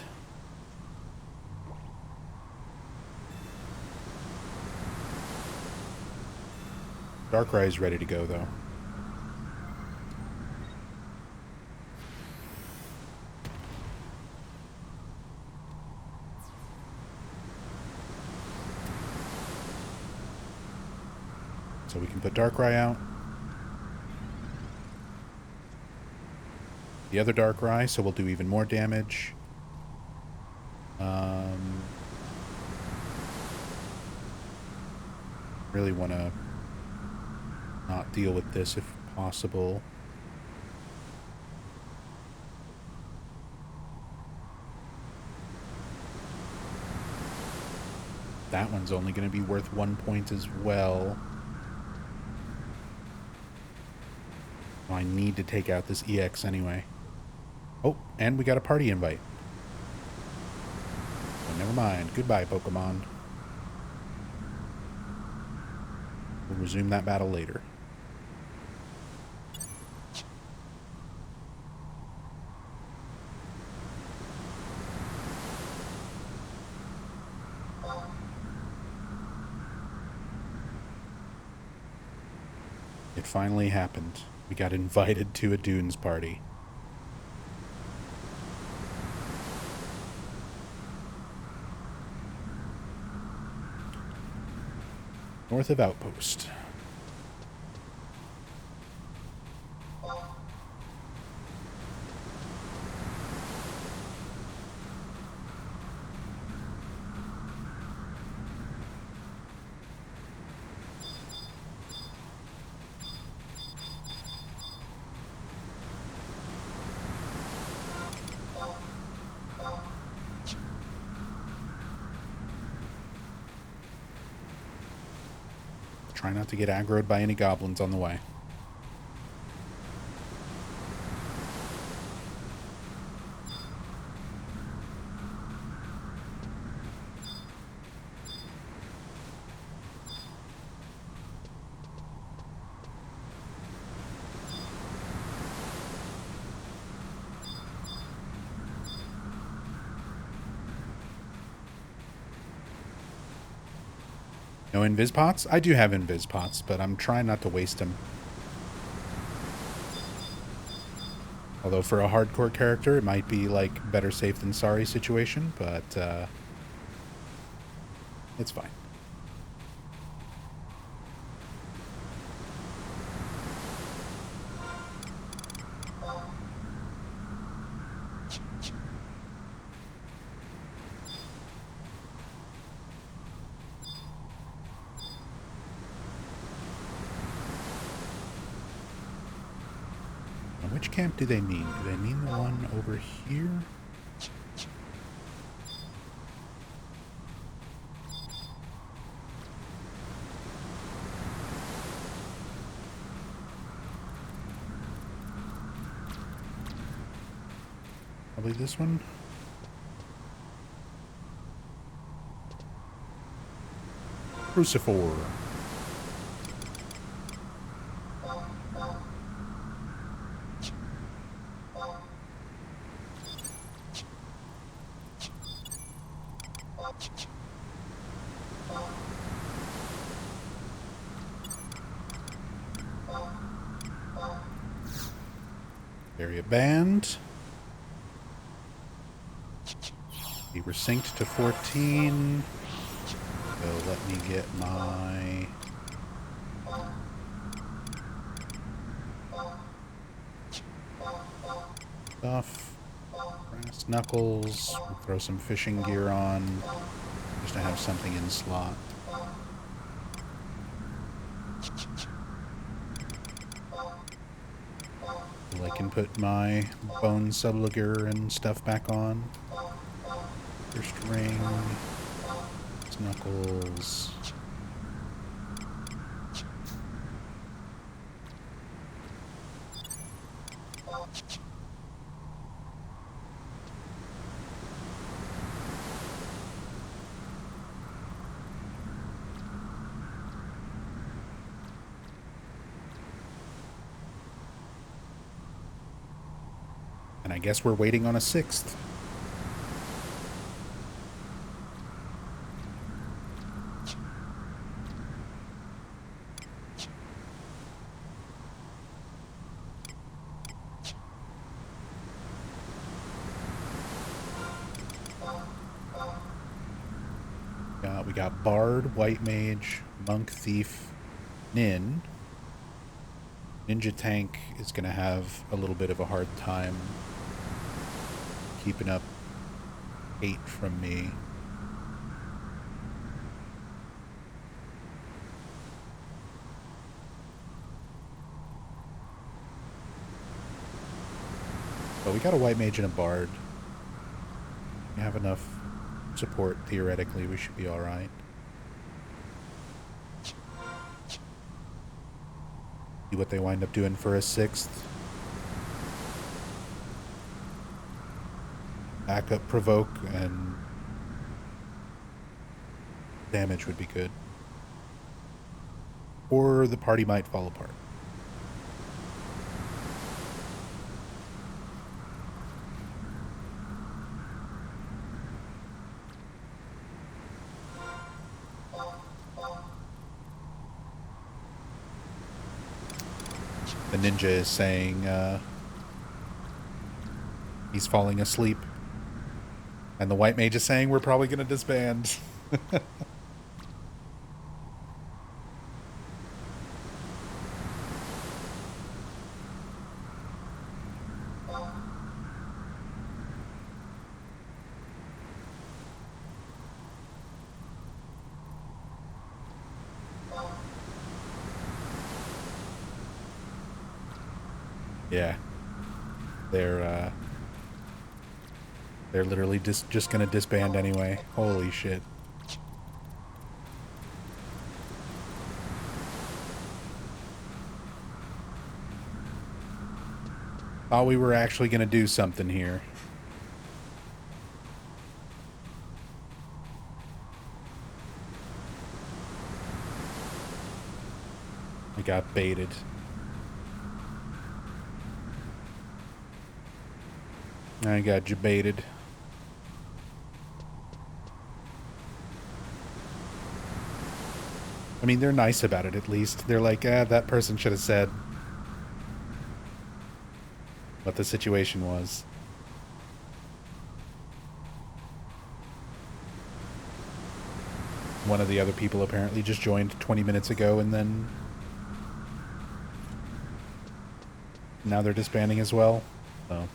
Darkrai is ready to go, though. So we can put Darkrai out. The other Darkrai, so we'll do even more damage. Really want to not deal with this if possible. That one's only going to be worth 1 point as well. I need to take out this EX anyway. Oh, and we got a party invite. Oh, never mind. Goodbye, Pokemon. We'll resume that battle later. It finally happened. We got invited to a Dunes party. North of Outpost. Try not to get aggroed by any goblins on the way. No invis pots? I do have invis pots, but I'm trying not to waste them. Although for a hardcore character, it might be like better safe than sorry situation, but it's fine. Which camp do they mean? Do they mean the one over here? Probably this one. Crucifor. Area banned. We were synced to 14. So let me get my stuff. Snuckles. We'll throw some fishing gear on just to have something in slot. I can put my bone subliger and stuff back on. First ring. Snuckles. And I guess we're waiting on a 6th. We got Bard, White Mage, Monk, Thief, Nin. Ninja Tank is going to have a little bit of a hard time keeping up 8 from me. But we got a White Mage and a Bard. We have enough support, theoretically. We should be alright. See what they wind up doing for a 6th. Backup provoke and damage would be good. Or the party might fall apart. The ninja is saying he's falling asleep. And the white mage is saying we're probably going to disband. Yeah. They're literally just gonna disband anyway. Holy shit. Thought we were actually gonna do something here. I got baited. I got jebaited. I mean, they're nice about it, at least. They're like, that person should have said what the situation was. One of the other people apparently just joined 20 minutes ago, and then now they're disbanding as well. So,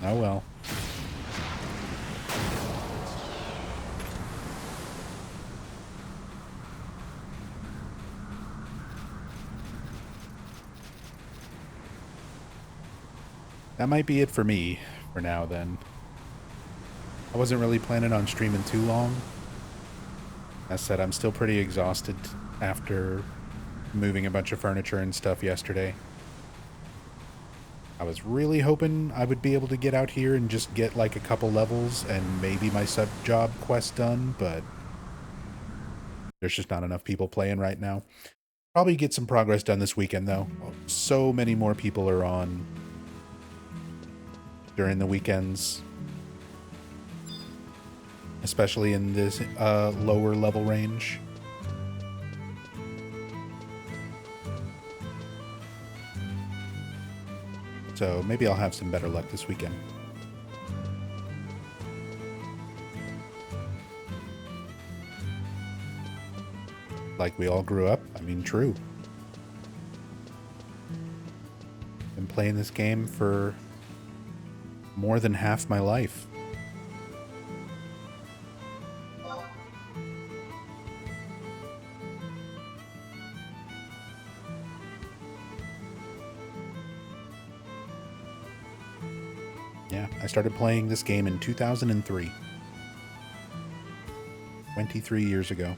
oh well. That might be it for me for now, then. I wasn't really planning on streaming too long. As said, I'm still pretty exhausted after moving a bunch of furniture and stuff yesterday. I was really hoping I would be able to get out here and just get like a couple levels and maybe my sub-job quest done, but there's just not enough people playing right now. Probably get some progress done this weekend, though. So many more people are on during the weekends, especially in this lower level range. So maybe I'll have some better luck this weekend. Like we all grew up. I mean, true. Been playing this game for more than half my life. Yeah, I started playing this game in 2003. 23 years ago.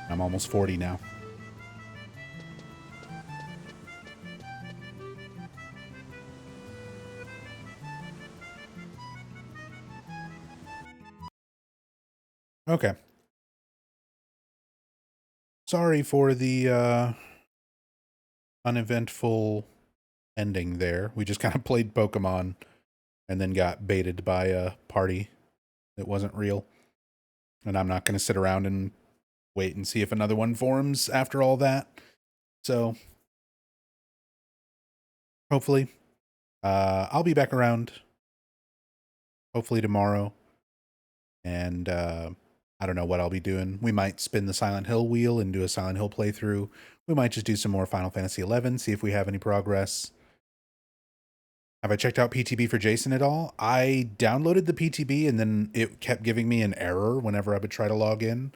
I'm almost 40 now. Okay. Sorry for the uneventful ending there. We just kind of played Pokemon and then got baited by a party that wasn't real. And I'm not going to sit around and wait and see if another one forms after all that. So hopefully, I'll be back around. Hopefully tomorrow. And I don't know what I'll be doing. We might spin the Silent Hill wheel and do a Silent Hill playthrough. We might just do some more Final Fantasy XI, see if we have any progress. Have I checked out PTB for Jason at all? I downloaded the PTB and then it kept giving me an error whenever I would try to log in.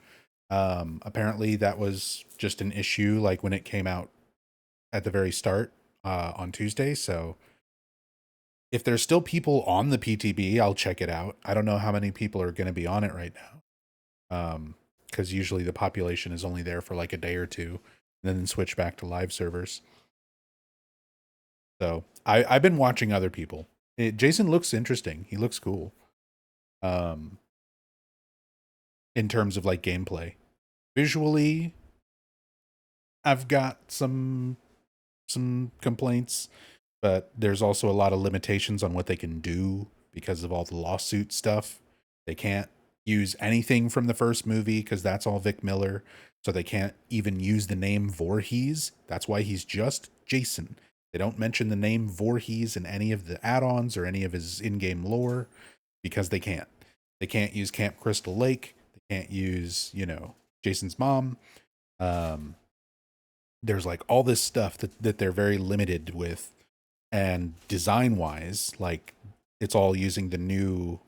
Apparently that was just an issue like when it came out at the very start on Tuesday. So if there's still people on the PTB, I'll check it out. I don't know how many people are going to be on it right now. Because usually the population is only there for like a day or two and then switch back to live servers. So I've been watching other people. Jason looks interesting. He looks cool. In terms of like gameplay, visually, I've got some complaints, but there's also a lot of limitations on what they can do because of all the lawsuit stuff. They can't use anything from the first movie because that's all Vic Miller. So they can't even use the name Voorhees. That's why he's just Jason. They don't mention the name Voorhees in any of the add-ons or any of his in-game lore because they can't. They can't use Camp Crystal Lake. They can't use, Jason's mom. There's like all this stuff that they're very limited with. And design-wise, like, it's all using the new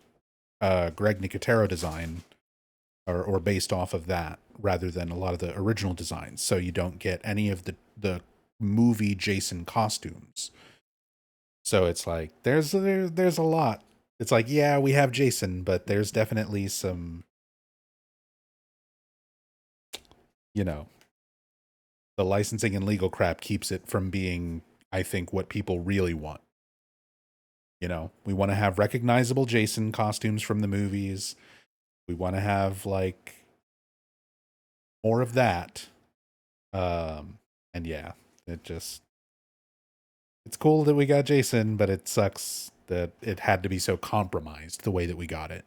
Greg Nicotero design or based off of that rather than a lot of the original designs. So you don't get any of the movie Jason costumes. So it's like there's a lot. It's like, yeah, we have Jason, but there's definitely some, the licensing and legal crap keeps it from being, I think, what people really want. We want to have recognizable Jason costumes from the movies. We want to have like more of that. And yeah, it's cool that we got Jason, but it sucks that it had to be so compromised the way that we got it.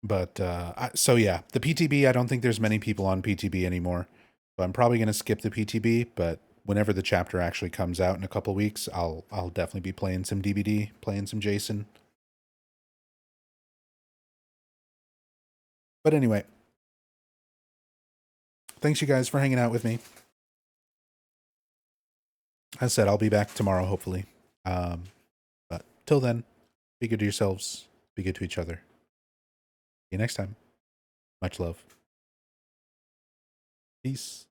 But so yeah, the PTB, I don't think there's many people on PTB anymore. So I'm probably going to skip the PTB, but whenever the chapter actually comes out in a couple weeks, I'll definitely be playing some DBD, playing some Jason. But anyway, thanks you guys for hanging out with me. As I said, I'll be back tomorrow, hopefully. But till then, be good to yourselves, be good to each other. See you next time. Much love. Peace.